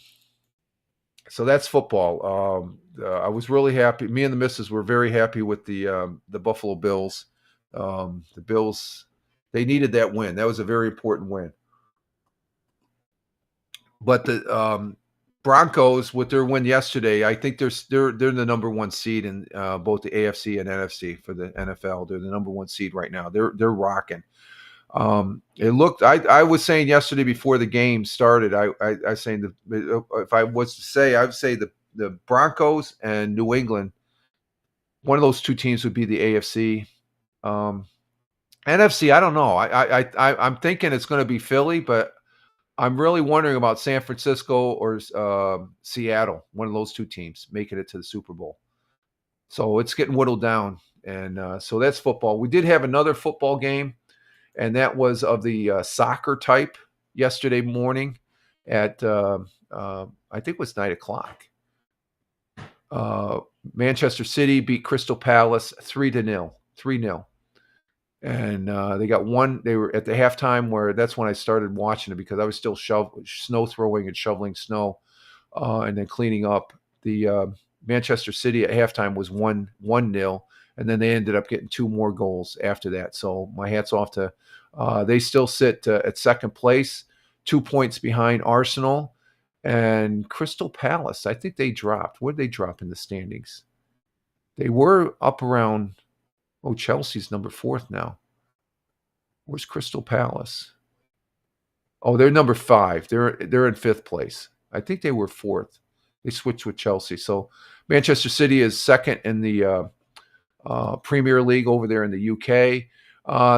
that's football. I was really happy. Me and the missus were very happy with the Buffalo Bills. The Bills, they needed that win. That was a very important win. But the Broncos, with their win yesterday, I think they're the number 1 seed in both the AFC and NFC for the NFL. They're the number 1 seed right now. They're rocking. It looked. I was saying yesterday before the game started. I saying if I was to say, I would say the Broncos and New England. One of those 2 teams would be the AFC. NFC, I don't know. I'm thinking it's going to be Philly, but I'm really wondering about San Francisco or Seattle, one of those 2 teams making it to the Super Bowl. So it's getting whittled down. And so that's football. We did have another football game, and that was of the soccer type yesterday morning at, I think it was 9:00. Manchester City beat Crystal Palace 3-0. And they got one. They were at the halftime where that's when I started watching it because I was still snow throwing and shoveling snow, and then cleaning up. The Manchester City at halftime was 1-0, and then they ended up getting 2 more goals after that. So my hat's off to They still sit at second place, 2 points behind Arsenal and Crystal Palace. I think they dropped. Where did they drop in the standings? They were up around. Oh, Chelsea's number 4th now. Where's Crystal Palace? Oh, they're number 5. They're in 5th place. I think they were 4th. They switched with Chelsea. So Manchester City is second in the Premier League over there in the UK.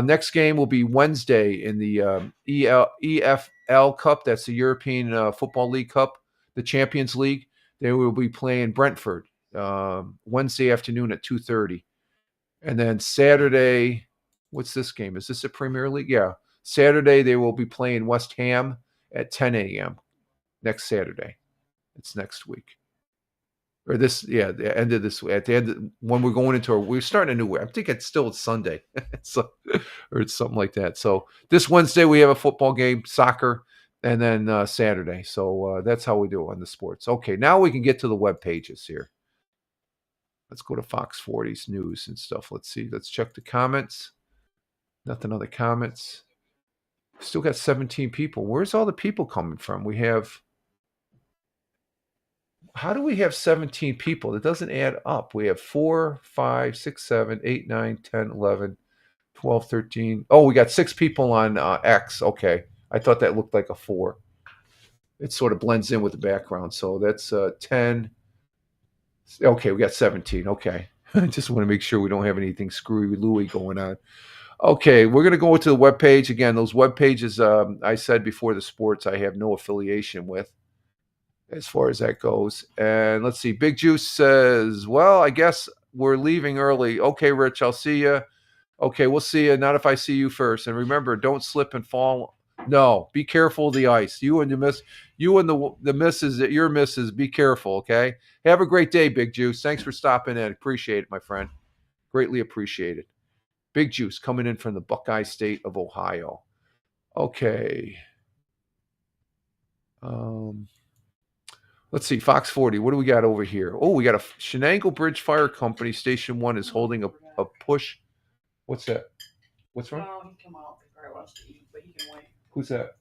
Next game will be Wednesday in the EFL Cup. That's the European Football League Cup, the Champions League. They will be playing Brentford Wednesday afternoon at 2:30. And then Saturday, what's this game? Is this a Premier League? Yeah. Saturday, they will be playing West Ham at 10 a.m. next Saturday. It's next week. Or the end of this week. At the end, when we're going into we're starting a new week. I think it's Sunday. So, or it's something like that. So this Wednesday, we have a football game, soccer, and then Saturday. So that's how we do it on the sports. Okay, now we can get to the web pages here. Let's go to Fox 40's news and stuff. Let's see. Let's check the comments. Nothing other comments. Still got 17 people. Where's all the people coming from? We have. How do we have 17 people? It doesn't add up. We have 4, 5, 6, 7, 8, 9, 10, 11, 12, 13. Oh, we got 6 people on X. Okay. I thought that looked like a 4. It sort of blends in with the background. So that's 10. Okay, we got 17. Okay. I just want to make sure we don't have anything screwy-Louie going on. Okay, we're going to go to the webpage. Again, those web pages, I said before, the sports I have no affiliation with as far as that goes. And let's see. Big Juice says, well, I guess we're leaving early. Okay, Rich, I'll see you. Okay, we'll see you. Not if I see you first. And remember, don't slip and fall. No, be careful of the ice. You and the misses, your misses, be careful, okay? Have a great day, Big Juice. Thanks for stopping in. Appreciate it, my friend. Greatly appreciated. Big Juice coming in from the Buckeye State of Ohio. Okay. Let's see, Fox 40. What do we got over here? Oh, we got a Shenango Bridge Fire Company. Station 1 is holding a push. What's that? What's wrong? No, he come out. The guy wants to eat, but he can wait. Who's that?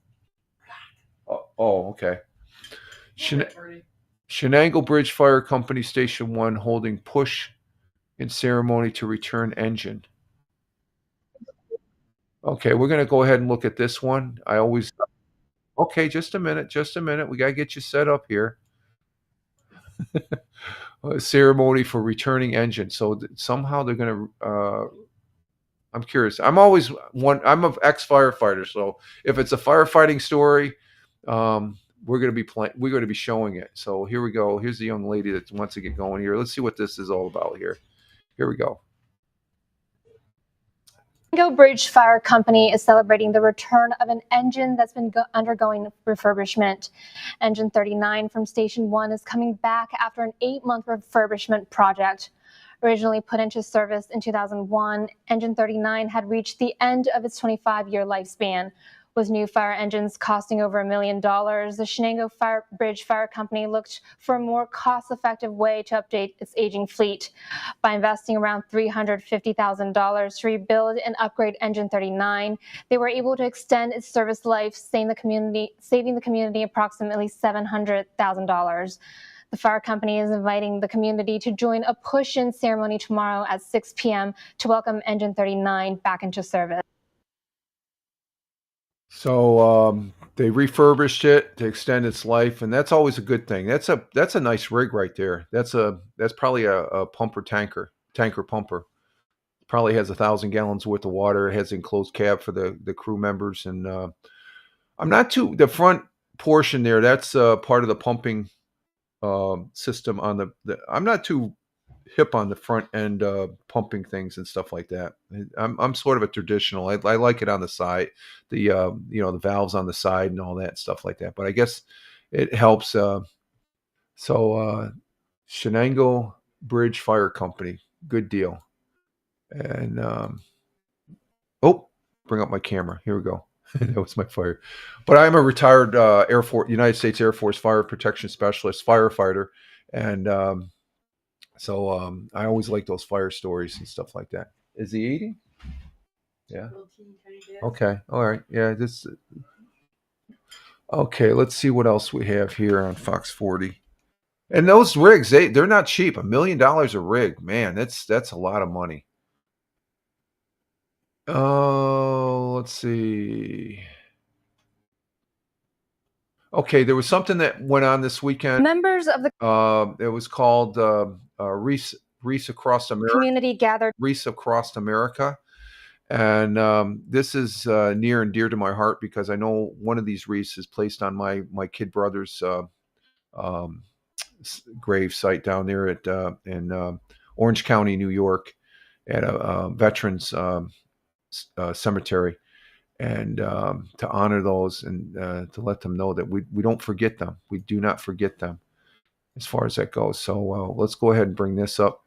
Oh, okay. Shenango Bridge Fire Company, Station 1, holding push in ceremony to return engine. Okay, we're going to go ahead and look at this one. Okay, just a minute. We got to get you set up here. A ceremony for returning engine. So somehow they're going to, I'm curious. I'm an ex-firefighter. So if it's a firefighting story, we're going to be showing it. So here we go. Here's the young lady that wants to get going here. Let's see what this is all about here. Here we go. Shenango Bridge Fire Company is celebrating the return of an engine that's been undergoing refurbishment. Engine 39 from Station 1 is coming back after an 8-month refurbishment project. Originally put into service in 2001, Engine 39 had reached the end of its 25-year lifespan. With new fire engines costing over $1 million, the Shenango Bridge Fire Company looked for a more cost-effective way to update its aging fleet. By investing around $350,000 to rebuild and upgrade Engine 39, they were able to extend its service life, saving the community approximately $700,000. The fire company is inviting the community to join a push-in ceremony tomorrow at 6 p.m. to welcome Engine 39 back into service. So they refurbished it to extend its life, and that's always a good thing. That's a nice rig right there. That's probably a tanker pumper. Probably has 1,000 gallons worth of water. It has enclosed cab for the crew members, and the front portion there. That's part of the pumping system on I'm not too hip on the front end pumping things and stuff like that. I'm sort of a traditional. I like it on the side, the valves on the side and all that stuff like that. But I guess it helps. Shenango Bridge Fire Company, good deal. And bring up my camera. Here we go. That was my fire. But I'm a retired United States Air Force fire protection specialist, firefighter, and so I always like those fire stories and stuff like that. Is he eating? Yeah. Little teeny tiny bit. Okay. All right. Yeah. This. Okay. Let's see what else we have here on Fox 40. And those rigs, they're not cheap. $1 million a rig, man. That's a lot of money. Oh, let's see. Okay, there was something that went on this weekend. Members of the It was called Reese Across America. community gathered Reese Across America, and this is near and dear to my heart because I know one of these wreaths is placed on my kid brother's um, grave site down there at in Orange County, New York, at a veterans cemetery. And to honor those and to let them know that we don't forget them. We do not forget them as far as that goes. So let's go ahead and bring this up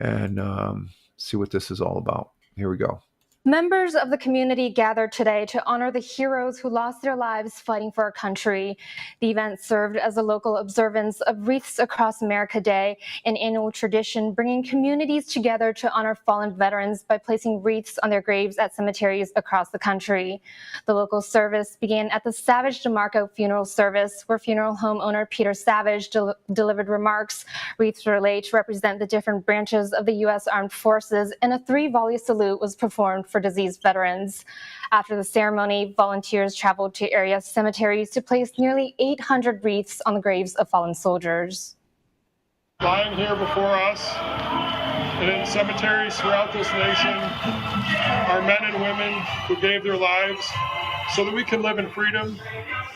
and see what this is all about. Here we go. Members of the community gathered today to honor the heroes who lost their lives fighting for our country. The event served as a local observance of Wreaths Across America Day, an annual tradition bringing communities together to honor fallen veterans by placing wreaths on their graves at cemeteries across the country. The local service began at the Savage DeMarco funeral service, where funeral home owner Peter Savage delivered remarks. Wreaths were laid to represent the different branches of the U.S. Armed Forces, and a 3-volley salute was performed for deceased veterans. After the ceremony, volunteers traveled to area cemeteries to place nearly 800 wreaths on the graves of fallen soldiers. Lying here before us and in cemeteries throughout this nation are men and women who gave their lives so that we can live in freedom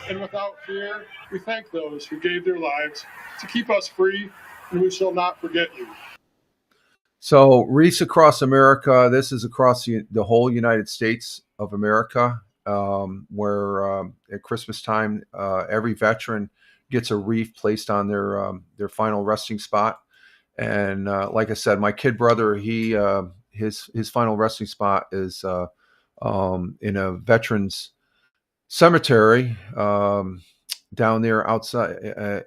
and without fear. We thank those who gave their lives to keep us free, and we shall not forget you. So Wreaths Across America, this is across the whole United States of America, where at Christmas time, every veteran gets a wreath placed on their final resting spot. And like I said, my kid brother, his final resting spot is in a veterans cemetery down there outside,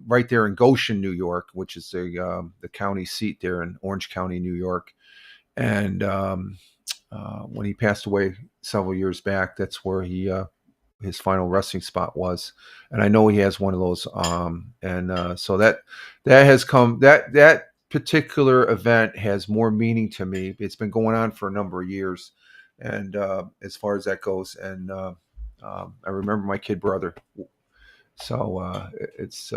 right there in Goshen, New York, which is the county seat there in Orange County, New York. And when he passed away several years back, that's where his final resting spot was. And I know he has one of those. So that has come, that particular event has more meaning to me. It's been going on for a number of years. And as far as that goes, and I remember my kid brother. So it's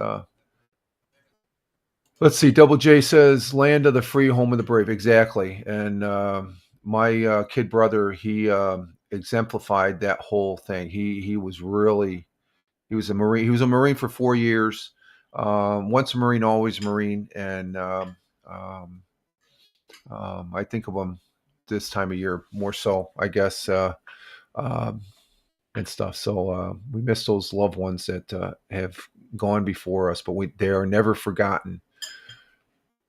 let's see. Double J says, "Land of the free, home of the brave." Exactly. And my kid brother, he exemplified that whole thing. He was a Marine. He was a Marine for 4 years. Once a Marine, always a Marine. And I think of him this time of year more so, I guess. And stuff. So we miss those loved ones that have gone before us, but they are never forgotten.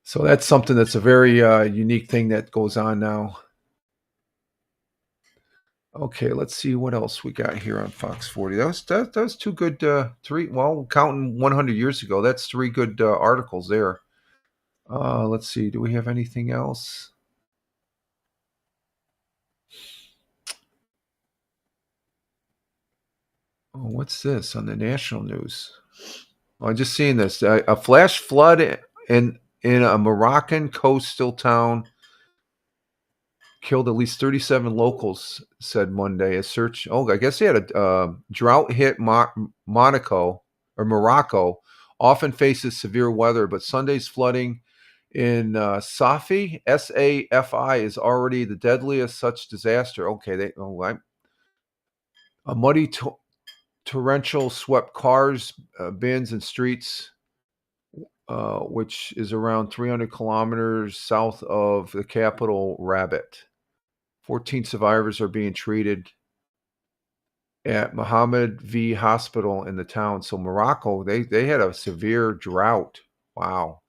So that's something that's a very unique thing that goes on now. Okay, let's see what else we got here on Fox 40. That was two good, counting 100 years ago, that's 3 good articles there. Let's see, do we have anything else? Oh, what's this on the national news? Oh, I'm just seeing this. A flash flood in a Moroccan coastal town killed at least 37 locals, said Monday. A search. Oh, I guess they had a drought hit Morocco often faces severe weather, but Sunday's flooding in Safi, S-A-F-I, is already the deadliest such disaster. Okay, a muddy torrential swept cars, bins, and streets, which is around 300 kilometers south of the capital, Rabat. 14 survivors are being treated at Mohammed V Hospital in the town. So Morocco, they had a severe drought. Wow.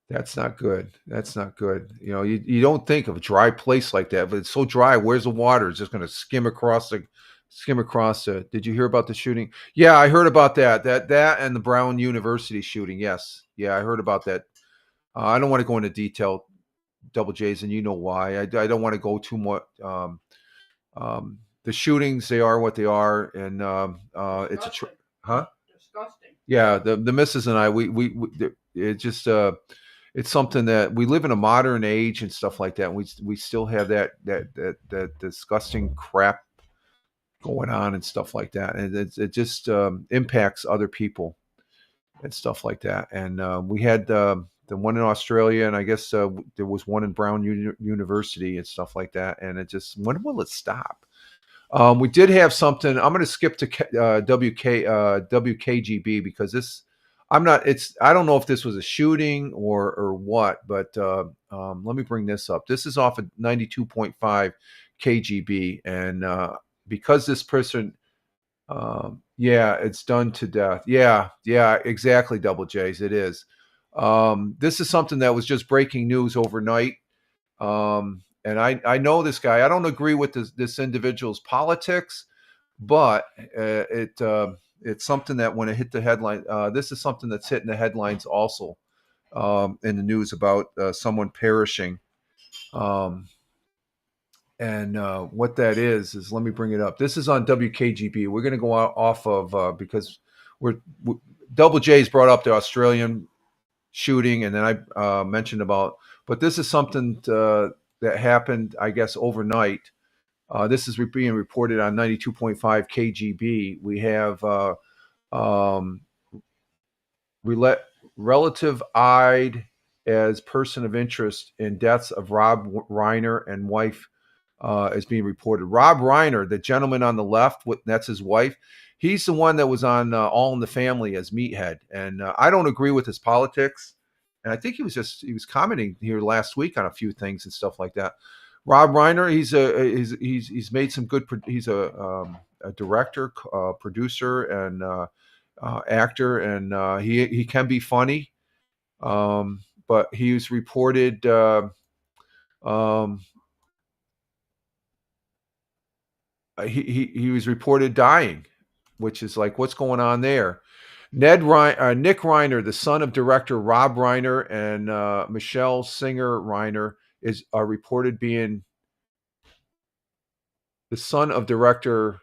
That's not good. That's not good. You know, you don't think of a dry place like that, but it's so dry. Where's the water? It's just going to skim across the. Did you hear about the shooting? Yeah, I heard about that and the Brown University shooting. Yes. Yeah, I heard about that. I don't want to go into detail, Double J's, and you know why. I don't want to go too much. The shootings, they are what they are, and it's huh? Disgusting. Yeah, the missus and I, we it just it's something that we live in a modern age and stuff like that. We still have that disgusting crap going on and stuff like that, and it just impacts other people and stuff like that. And we had the one in Australia, and I guess there was one in Brown University and stuff like that. And it just, when will it stop? We did have something. I'm going to skip to WKGB because this, I don't know if this was a shooting or what, but let me bring this up. This is off of 92.5 KGB, and because this person, yeah, it's done to death. Yeah, exactly, Double J's, it is. This is something that was just breaking news overnight. And I know this guy. I don't agree with this individual's politics, but it's something that when it hit the headline, this is something that's hitting the headlines also in the news about someone perishing. And what that is let me bring it up. This is on WKGB. We're going to go off of because Double J's brought up the Australian shooting, and then I mentioned about, but this is something that happened, I guess, overnight. This is being reported on 92.5 KGB. We have relative eyed as person of interest in deaths of Rob Reiner and wife is being reported. Rob Reiner, the gentleman on the left, that's his wife. He's the one that was on All in the Family as Meathead, and I don't agree with his politics. And I think he was commenting here last week on a few things and stuff like that. Rob Reiner, he's made some good. He's a director, producer, and actor, and he can be funny. But he was reported. He was reported dying, which is like, what's going on there? Nick Reiner, the son of director Rob Reiner and Michelle Singer Reiner, are reported being the son of director.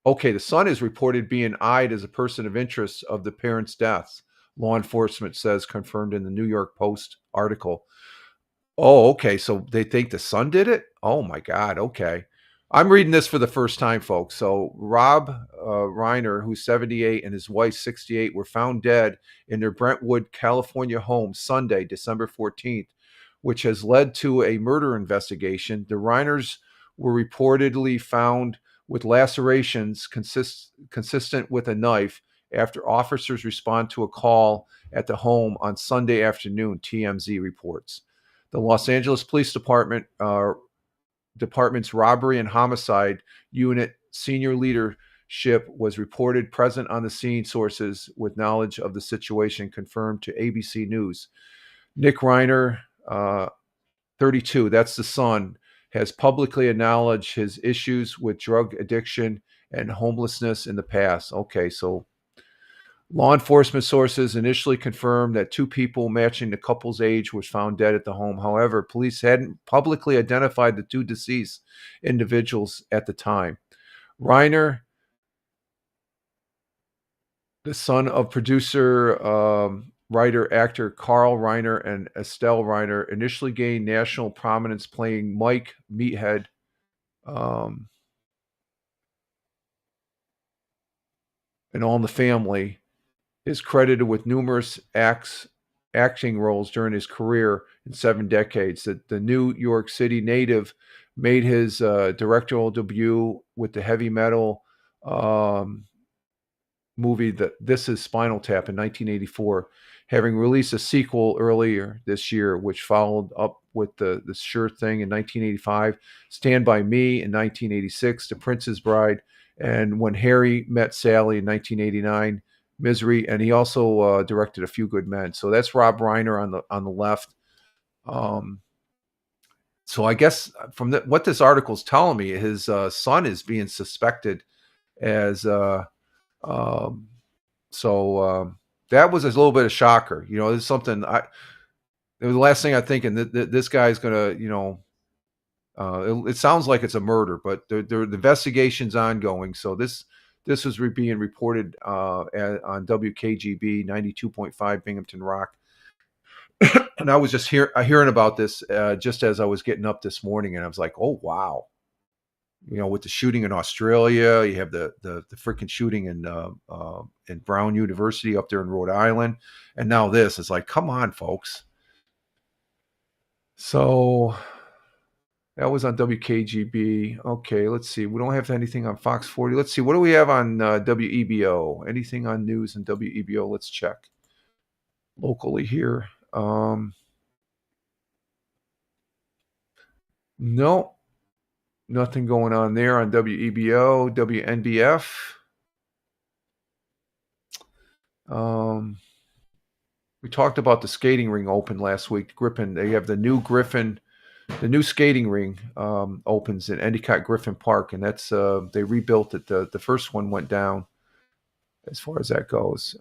Okay, the son is reported being eyed as a person of interest of the parents' deaths. Law enforcement says, confirmed in the New York Post article. Oh, okay, so they think the son did it? Oh my God, okay. I'm reading this for the first time, folks. So Rob Reiner, who's 78, and his wife, 68, were found dead in their Brentwood, California home Sunday, December 14th, which has led to a murder investigation. The Reiners were reportedly found with lacerations consistent with a knife after officers respond to a call at the home on Sunday afternoon, TMZ reports. The Los Angeles Police Department's robbery and homicide unit senior leadership was reported present on the scene. Sources with knowledge of the situation confirmed to ABC News. Nick Reiner, 32, that's the son, has publicly acknowledged his issues with drug addiction and homelessness in the past. Okay, so law enforcement sources initially confirmed that two people matching the couple's age was found dead at the home. However, police hadn't publicly identified the two deceased individuals at the time. Reiner, the son of producer, writer, actor Carl Reiner and Estelle Reiner, initially gained national prominence playing Mike Meathead in All in the Family. Is credited with numerous acting roles during his career in 7 decades. The New York City native made his directorial debut with the heavy metal movie This Is Spinal Tap in 1984, having released a sequel earlier this year, which followed up with the Sure Thing in 1985, Stand By Me in 1986, The Princess Bride, and When Harry Met Sally in 1989. Misery, and he also directed A Few Good Men. So that's Rob Reiner on the left. So I guess from what this article is telling me, his son is being suspected as. So that was a little bit of shocker. You know, this is something It was the last thing I'm thinking that this guy's gonna, it sounds like it's a murder, but the investigation's ongoing. So this was being reported on WKGB 92.5 Binghamton Rock, and I was just hearing about this just as I was getting up this morning, and I was like, oh wow, with the shooting in Australia, you have the freaking shooting in Brown University up there in Rhode Island, and now this. It's like, come on, folks. So that was on WKGB. Okay, let's see. We don't have anything on Fox 40. Let's see. What do we have on WEBO? Anything on news and WEBO? Let's check locally here. No, nothing going on there on WEBO, WNBF. We talked about the skating ring open last week. Griffin, they have the new skating ring opens in Endicott Griffin Park, and that's they rebuilt it. The first one went down as far as that goes.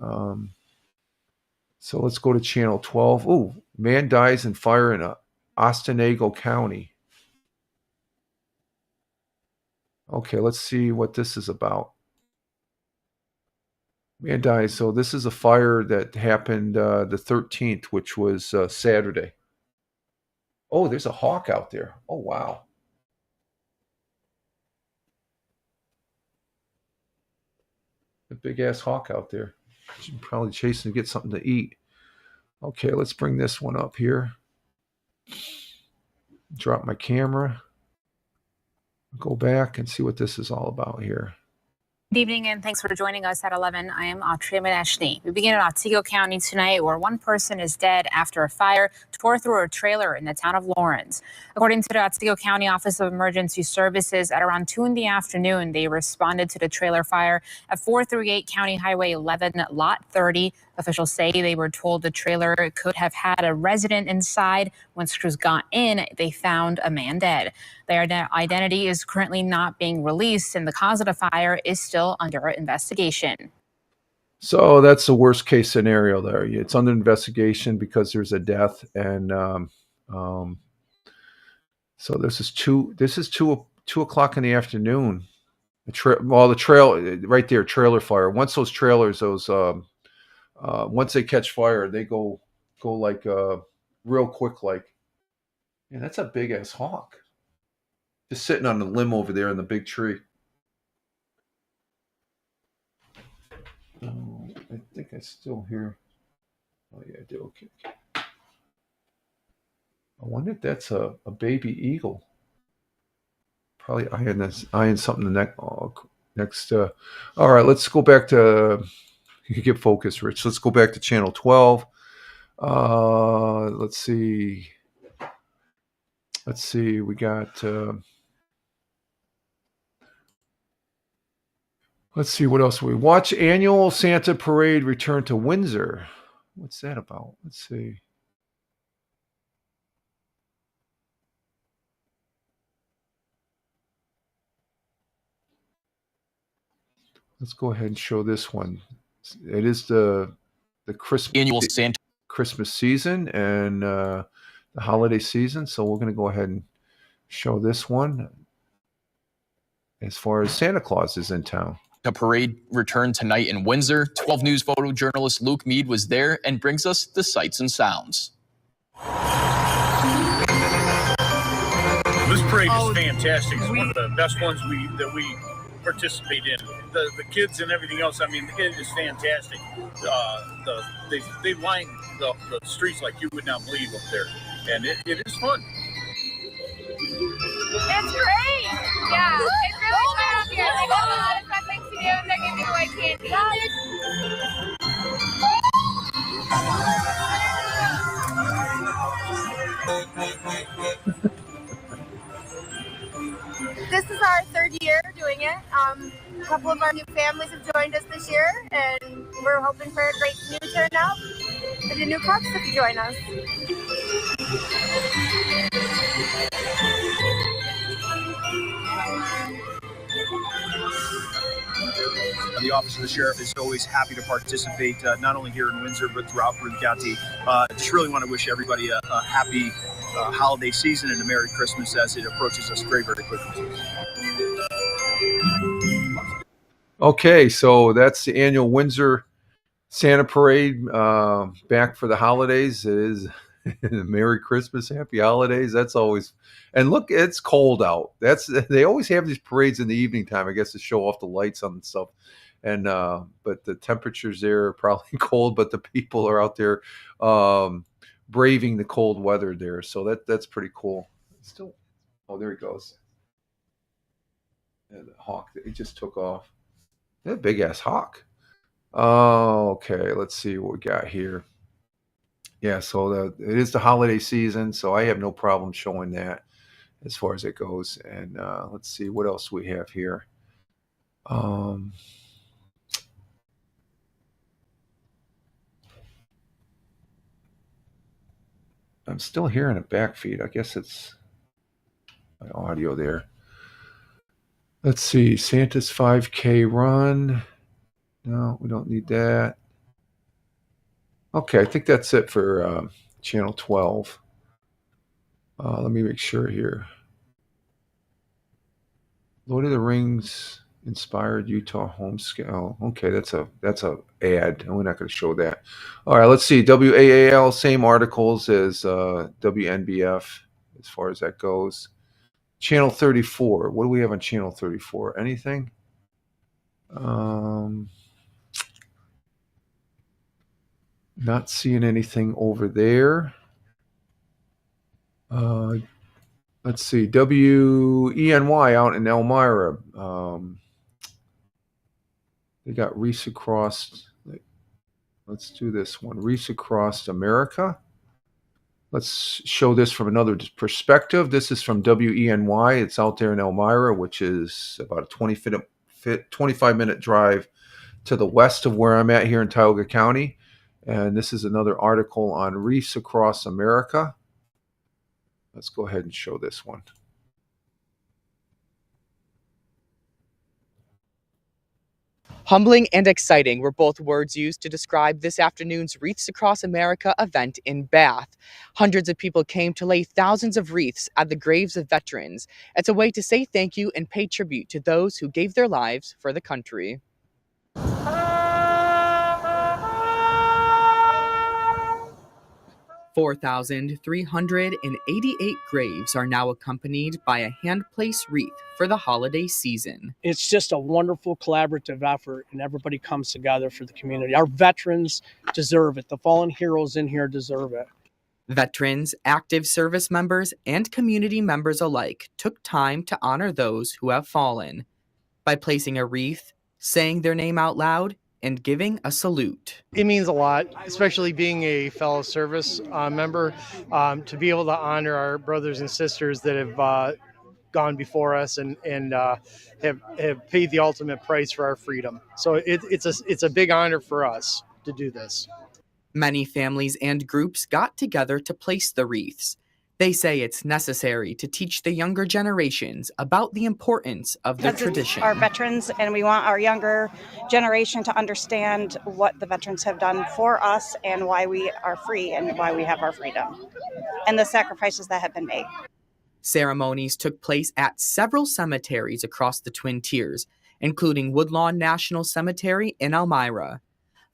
So let's go to channel 12. Ooh, man dies in fire in Otsego County. Okay, let's see what this is about. Man dies. So this is a fire that happened the 13th, which was Saturday. Oh, there's a hawk out there. Oh, wow. A big-ass hawk out there. She's probably chasing to get something to eat. Okay, let's bring this one up here. Drop my camera. Go back and see what this is all about here. Good evening and thanks for joining us at 11. I am Atria Madeshny. We begin in Otsego County tonight where one person is dead after a fire tore through a trailer in the town of Lawrence. According to the Otsego County Office of Emergency Services, at around 2 in the afternoon, they responded to the trailer fire at 438 County Highway 11, Lot 30. Officials say they were told the trailer could have had a resident inside. Once crews got in, they found a man dead. Their identity is currently not being released, and the cause of the fire is still under investigation. So that's the worst case scenario there. It's under investigation because there's a death, and so this is 2 o'clock in the afternoon. The trail right there, trailer fire. Once those trailers, once they catch fire, they go like real quick. Like, yeah, that's a big ass hawk just sitting on the limb over there in the big tree. Oh, I think I still hear. Oh yeah, I do. Okay. I wonder if that's a baby eagle. Probably eyeing something next. All right, let's go back to. You can get focused, Rich. Let's go back to channel 12. Let's see. We got. Let's see what else we watch. Annual Santa Parade return to Windsor. What's that about? Let's see. Let's go ahead and show this one. It is the annual Santa Christmas season and the holiday season. So we're going to go ahead and show this one as far as Santa Claus is in town. A parade returned tonight in Windsor. 12 News photojournalist Luke Mead was there and brings us the sights and sounds. This parade is fantastic. It's one of the best ones that we participate in. The kids and everything else, I mean, it is fantastic. They line the streets like you would not believe up there, and it is fun. It's great! Yeah, it's really fun up here. They got a lot of fun things to do, and they're giving away candy. This is our third year doing it. A couple of our new families have joined us this year, and we're hoping for a great new turnout for the new pups to join us. The Office of the Sheriff is always happy to participate, not only here in Windsor, but throughout Broome County. Just really want to wish everybody a happy holiday season and a Merry Christmas as it approaches us very, very quickly. Okay, so that's the annual Windsor Santa Parade, back for the holidays. It is Merry Christmas, Happy Holidays. That's always, and look, it's cold out. They always have these parades in the evening time, I guess, to show off the lights on and stuff. And but the temperatures there are probably cold, but the people are out there braving the cold weather there. So that's pretty cool. Still, oh, there he goes. Yeah, the hawk, he just took off. That big ass hawk. Oh, okay. Let's see what we got here. Yeah, so it is the holiday season, so I have no problem showing that as far as it goes. And let's see what else we have here. I'm still hearing a back feed. I guess it's my audio there. Let's see, Santa's 5K run. No, we don't need that. Okay, I think that's it for channel 12. Let me make sure here. Lord of the Rings inspired Utah homeschool. Oh, okay, that's a ad. We're not going to show that. All right, let's see. WAAL, same articles as WNBF as far as that goes. Channel 34. What do we have on channel 34? Anything? Not seeing anything over there. Let's see. WENY out in Elmira. They got Reese Across. Let's do this one. Reese Across America. Let's show this from another perspective. This is from WENY. It's out there in Elmira, which is about a 25-minute drive to the west of where I'm at here in Tioga County. And this is another article on Reefs Across America. Let's go ahead and show this one. Humbling and exciting were both words used to describe this afternoon's Wreaths Across America event in Bath. Hundreds of people came to lay thousands of wreaths at the graves of veterans. It's a way to say thank you and pay tribute to those who gave their lives for the country. 4,388 graves are now accompanied by a hand-placed wreath for the holiday season. It's just a wonderful collaborative effort, and everybody comes together for the community. Our veterans deserve it. The fallen heroes in here deserve it. Veterans, active service members, and community members alike took time to honor those who have fallen by placing a wreath, saying their name out loud, and giving a salute. It means a lot, especially being a fellow service member, to be able to honor our brothers and sisters that have gone before us and have paid the ultimate price for our freedom. So it's a big honor for us to do this. Many families and groups got together to place the wreaths. They say it's necessary to teach the younger generations about the importance of the tradition. Our veterans, and we want our younger generation to understand what the veterans have done for us and why we are free and why we have our freedom and the sacrifices that have been made. Ceremonies took place at several cemeteries across the Twin Tiers, including Woodlawn National Cemetery in Elmira.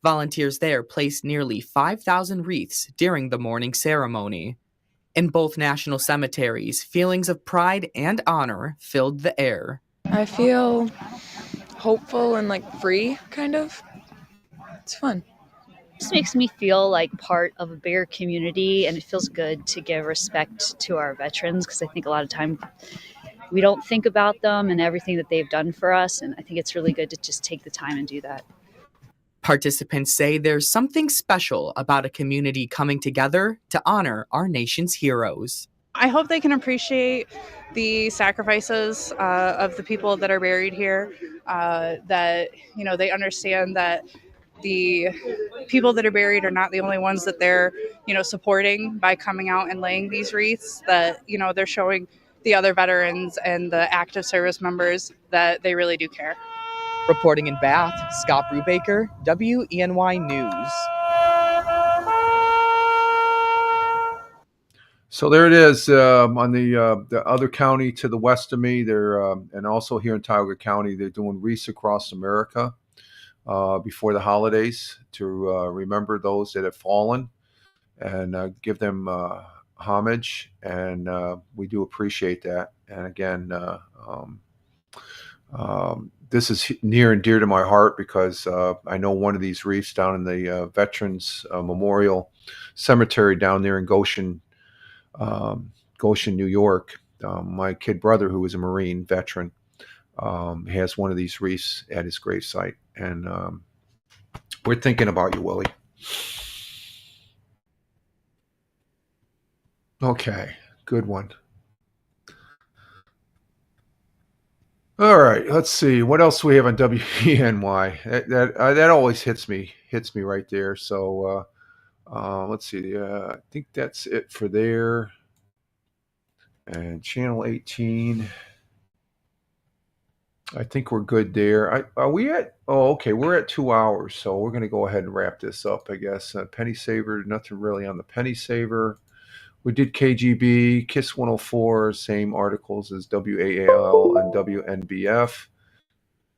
Volunteers there placed nearly 5,000 wreaths during the morning ceremony. In both national cemeteries, feelings of pride and honor filled the air. I feel hopeful and free, kind of. It's fun. This makes me feel like part of a bigger community, and it feels good to give respect to our veterans, because I think a lot of time we don't think about them and everything that they've done for us, and I think it's really good to just take the time and do that. Participants say there's something special about a community coming together to honor our nation's heroes. I hope they can appreciate the sacrifices of the people that are buried here, that, they understand that the people that are buried are not the only ones that they're, supporting by coming out and laying these wreaths, that, they're showing the other veterans and the active service members that they really do care. Reporting in Bath, Scott Brubaker, WENY News. So there it is on the other county to the west of me. They're and also here in Tioga County, they're doing Wreaths Across America before the holidays to remember those that have fallen and give them homage. And we do appreciate that. And again, this is near and dear to my heart because I know one of these wreaths down in the Veterans Memorial Cemetery down there in Goshen, New York. My kid brother, who was a Marine veteran, has one of these wreaths at his gravesite. And we're thinking about you, Willie. Okay, good one. All right, let's see what else we have on WENY. That always hits me right there. So let's see. I think that's it for there. And channel 18. I think we're good there. Are we at? Oh, okay. We're at 2 hours, so we're going to go ahead and wrap this up, I guess. Penny Saver, nothing really on the Penny Saver. We did KGB, KISS 104, same articles as WAAL and WNBF.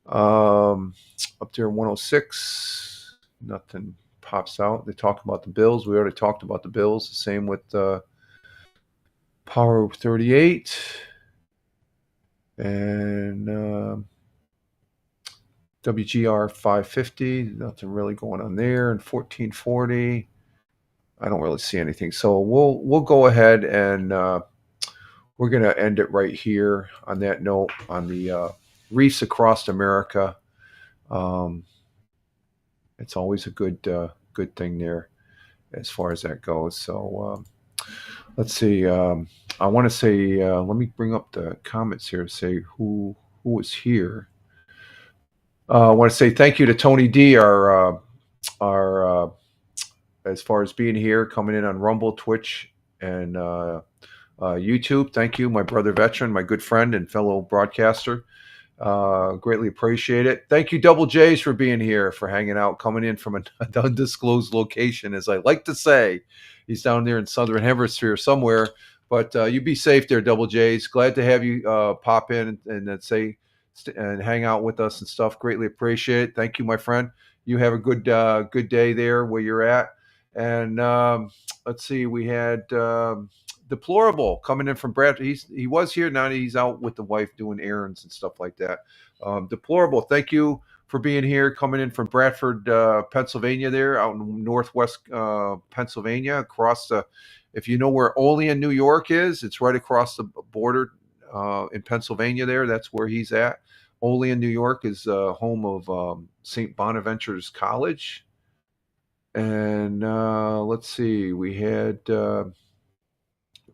Up there 106, nothing pops out. They talk about the bills. We already talked about the bills. The same with Power 38. And WGR 550, nothing really going on there. And 1440. I don't really see anything. So we'll go ahead and we're going to end it right here on that note on the Wreaths Across America. It's always a good thing there as far as that goes. So let's see. I want to say, let me bring up the comments here, say who was here. I want to say thank you to Tony D, our as far as being here, coming in on Rumble, Twitch, and YouTube. Thank you, my brother veteran, my good friend and fellow broadcaster. Greatly appreciate it. Thank you, Double J's, for being here, for hanging out, coming in from an undisclosed location, as I like to say. He's down there in Southern Hemisphere somewhere, but you be safe there, Double J's. Glad to have you pop in and say and hang out with us and stuff. Greatly appreciate it. Thank you, my friend. You have a good day there where you're at. And let's see, we had Deplorable coming in from Brad. He was here, now he's out with the wife doing errands and stuff like that. Deplorable, thank you for being here, coming in from Bradford, Pennsylvania there, out in northwest Pennsylvania, across the, if you know where Olean, New York is, it's right across the border in Pennsylvania there. That's where he's at. Olean, New York is home of St. Bonaventure's College. And let's see, we had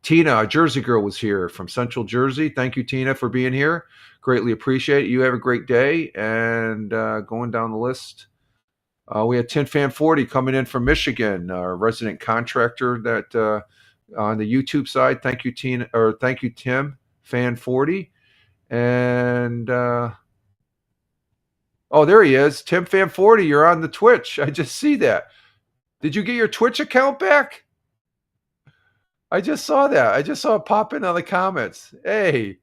Tina, a Jersey girl, was here from Central Jersey. Thank you, Tina, for being here. Greatly appreciate it. You have a great day. And going down the list, we had Tin Fan 40 coming in from Michigan, our resident contractor that on the YouTube side. Thank you, Tina, or thank you, Tim Fan 40. And oh, there he is, Tim Fan 40. You're on the Twitch. I just see that. Did you get your Twitch account back? I just saw that. I just saw it pop in on the comments. Hey,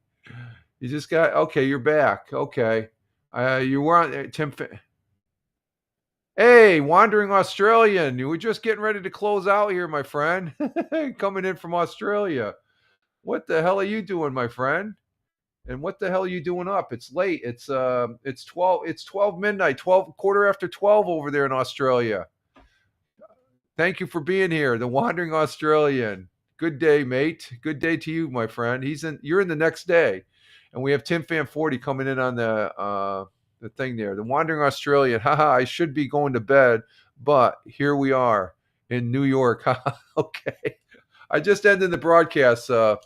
you just got, okay, you're back. Okay. You were on Tim. Hey, Wandering Australian. You were just getting ready to close out here, my friend. Coming in from Australia. What the hell are you doing, my friend? And what the hell are you doing up? It's late. It's 12 midnight, quarter after 12 over there in Australia. Thank you for being here, the Wandering Australian. Good day, mate. Good day to you, my friend. You're in the next day, and we have Tim Fan 40 coming in on the thing there. The Wandering Australian. Haha, I should be going to bed, but here we are in New York. Okay, I just ended the broadcast, but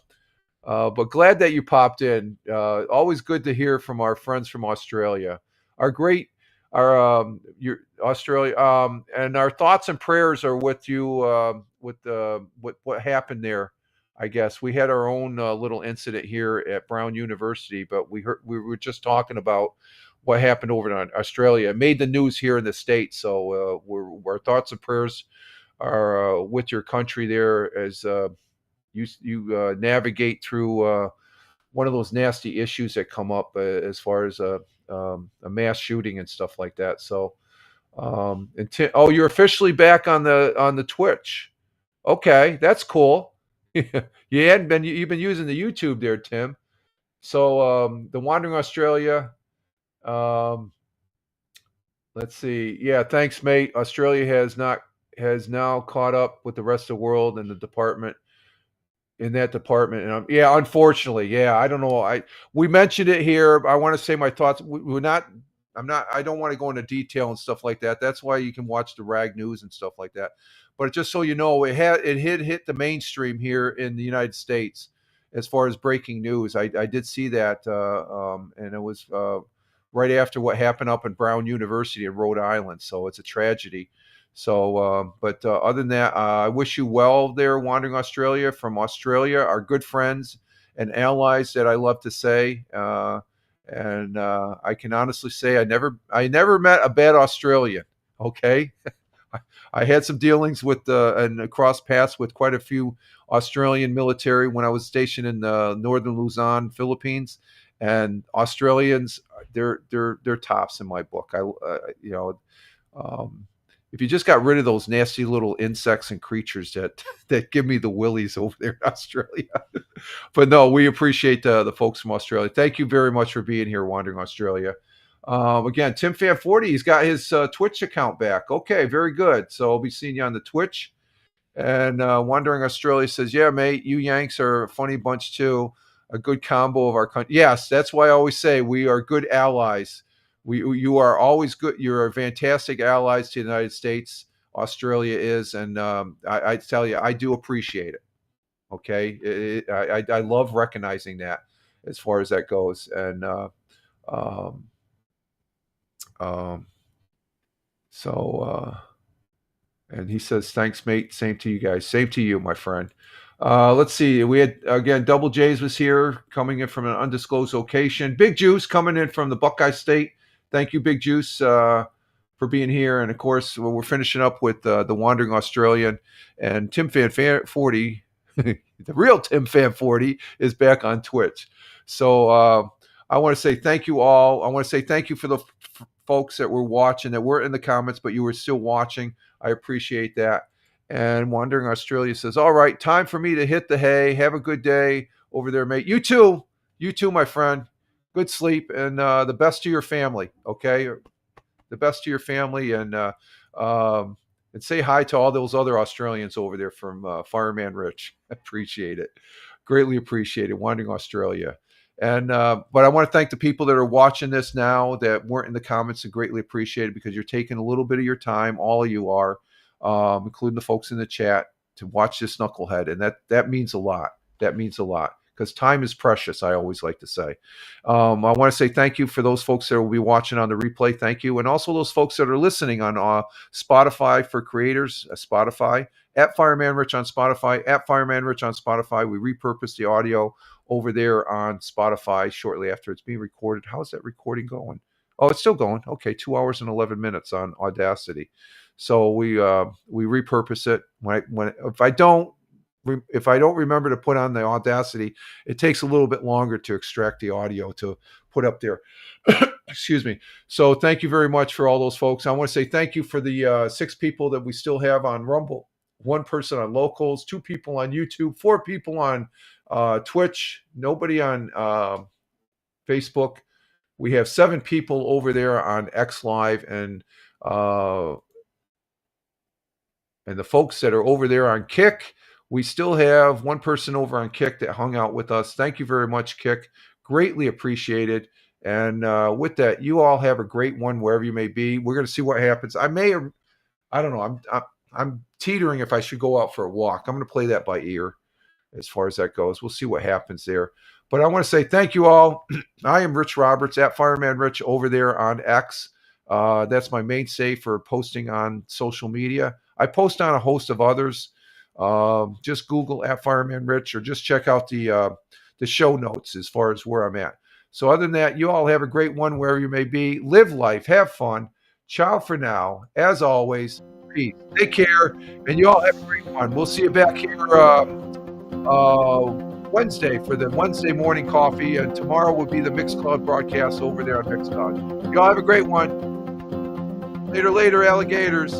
glad that you popped in. Always good to hear from our friends from Australia. Your Australia, and our thoughts and prayers are with you with what happened there. I guess we had our own little incident here at Brown University, but we were just talking about what happened over in Australia. It made the news here in the States. So our thoughts and prayers are with your country there as you navigate through one of those nasty issues that come up as far as a mass shooting and stuff like that. So, you're officially back on the Twitch. Okay, that's cool. You've been using the YouTube there, Tim. So the Wandering Australia. Let's see. Yeah, thanks, mate. Australia has now caught up with the rest of the world in the department. In that department, and yeah, unfortunately, yeah, I don't know. We mentioned it here. I want to say my thoughts. We're not. I'm not. I don't want to go into detail and stuff like that. That's why you can watch the Rag News and stuff like that. But just so you know, it hit the mainstream here in the United States as far as breaking news. I did see that, and it was right after what happened up in Brown University in Rhode Island. So it's a tragedy. So, but other than that, I wish you well there, Wandering Australia. From Australia, our good friends and allies that I love to say. And I can honestly say I never met a bad Australian. Okay. I had some dealings with and cross paths with quite a few Australian military when I was stationed in northern Luzon, Philippines, and Australians, they're tops in my book. If you just got rid of those nasty little insects and creatures that give me the willies over there in Australia. But no, we appreciate the folks from Australia. Thank you very much for being here, Wandering Australia. Again, Tim Fan 40, he's got his Twitch account back. Okay, very good. So I'll be seeing you on the Twitch. And Wandering Australia says, yeah, mate, you Yanks are a funny bunch too. A good combo of our country. Yes, that's why I always say we are good allies. You are always good. You're a fantastic allies to the United States. Australia is, and I tell you, I do appreciate it. Okay, I love recognizing that as far as that goes, and and he says, thanks, mate. Same to you guys. Same to you, my friend. Let's see. We had, again, Double J's was here coming in from an undisclosed location. Big Juice coming in from the Buckeye State. Thank you, Big Juice, for being here. And, of course, we're finishing up with the Wandering Australian. And Tim Fan 40, the real Tim Fan 40, is back on Twitch. So I want to say thank you all. I want to say thank you for the folks that were watching, that were in the comments, but you were still watching. I appreciate that. And Wandering Australia says, all right, time for me to hit the hay. Have a good day over there, mate. You too, my friend. Good sleep, and the best to your family, okay? The best to your family, and say hi to all those other Australians over there from Fireman Rich. Appreciate it. Greatly appreciate it. Wandering Australia. And but I want to thank the people that are watching this now that weren't in the comments, and greatly appreciate it, because you're taking a little bit of your time. All of you are, including the folks in the chat, to watch this knucklehead, and that means a lot. That means a lot, because time is precious, I always like to say. I want to say thank you for those folks that will be watching on the replay. Thank you. And also those folks that are listening on Spotify for Creators, Spotify, at Fireman Rich on Spotify, at Fireman Rich on Spotify. We repurpose the audio over there on Spotify shortly after it's being recorded. How's that recording going? Oh, it's still going. Okay, 2 hours and 11 minutes on Audacity. So we repurpose it. If I don't remember to put on the Audacity, it takes a little bit longer to extract the audio to put up there. Excuse me. So thank you very much for all those folks. I want to say thank you for the 6 people that we still have on Rumble, 1 person on Locals, 2 people on YouTube, 4 people on Twitch, nobody on Facebook. We have 7 people over there on X Live, and the folks that are over there on Kick. We still have 1 person over on Kick that hung out with us. Thank you very much, Kick. Greatly appreciated. And with that, you all have a great one wherever you may be. We're going to see what happens. I don't know. I'm teetering if I should go out for a walk. I'm going to play that by ear as far as that goes. We'll see what happens there. But I want to say thank you all. I am Rich Roberts, at Fireman Rich over there on X. That's my mainstay for posting on social media. I post on a host of others. Just Google at Fireman Rich, or just check out the show notes as far as where I'm at. So other than that, you all have a great one wherever you may be. Live life, have fun. Ciao for now. As always, peace. Take care, and you all have a great one. We'll see you back here Wednesday for the Wednesday morning coffee, and tomorrow will be the Mixcloud broadcast over there on Mixcloud. You all have a great one. Later, alligators.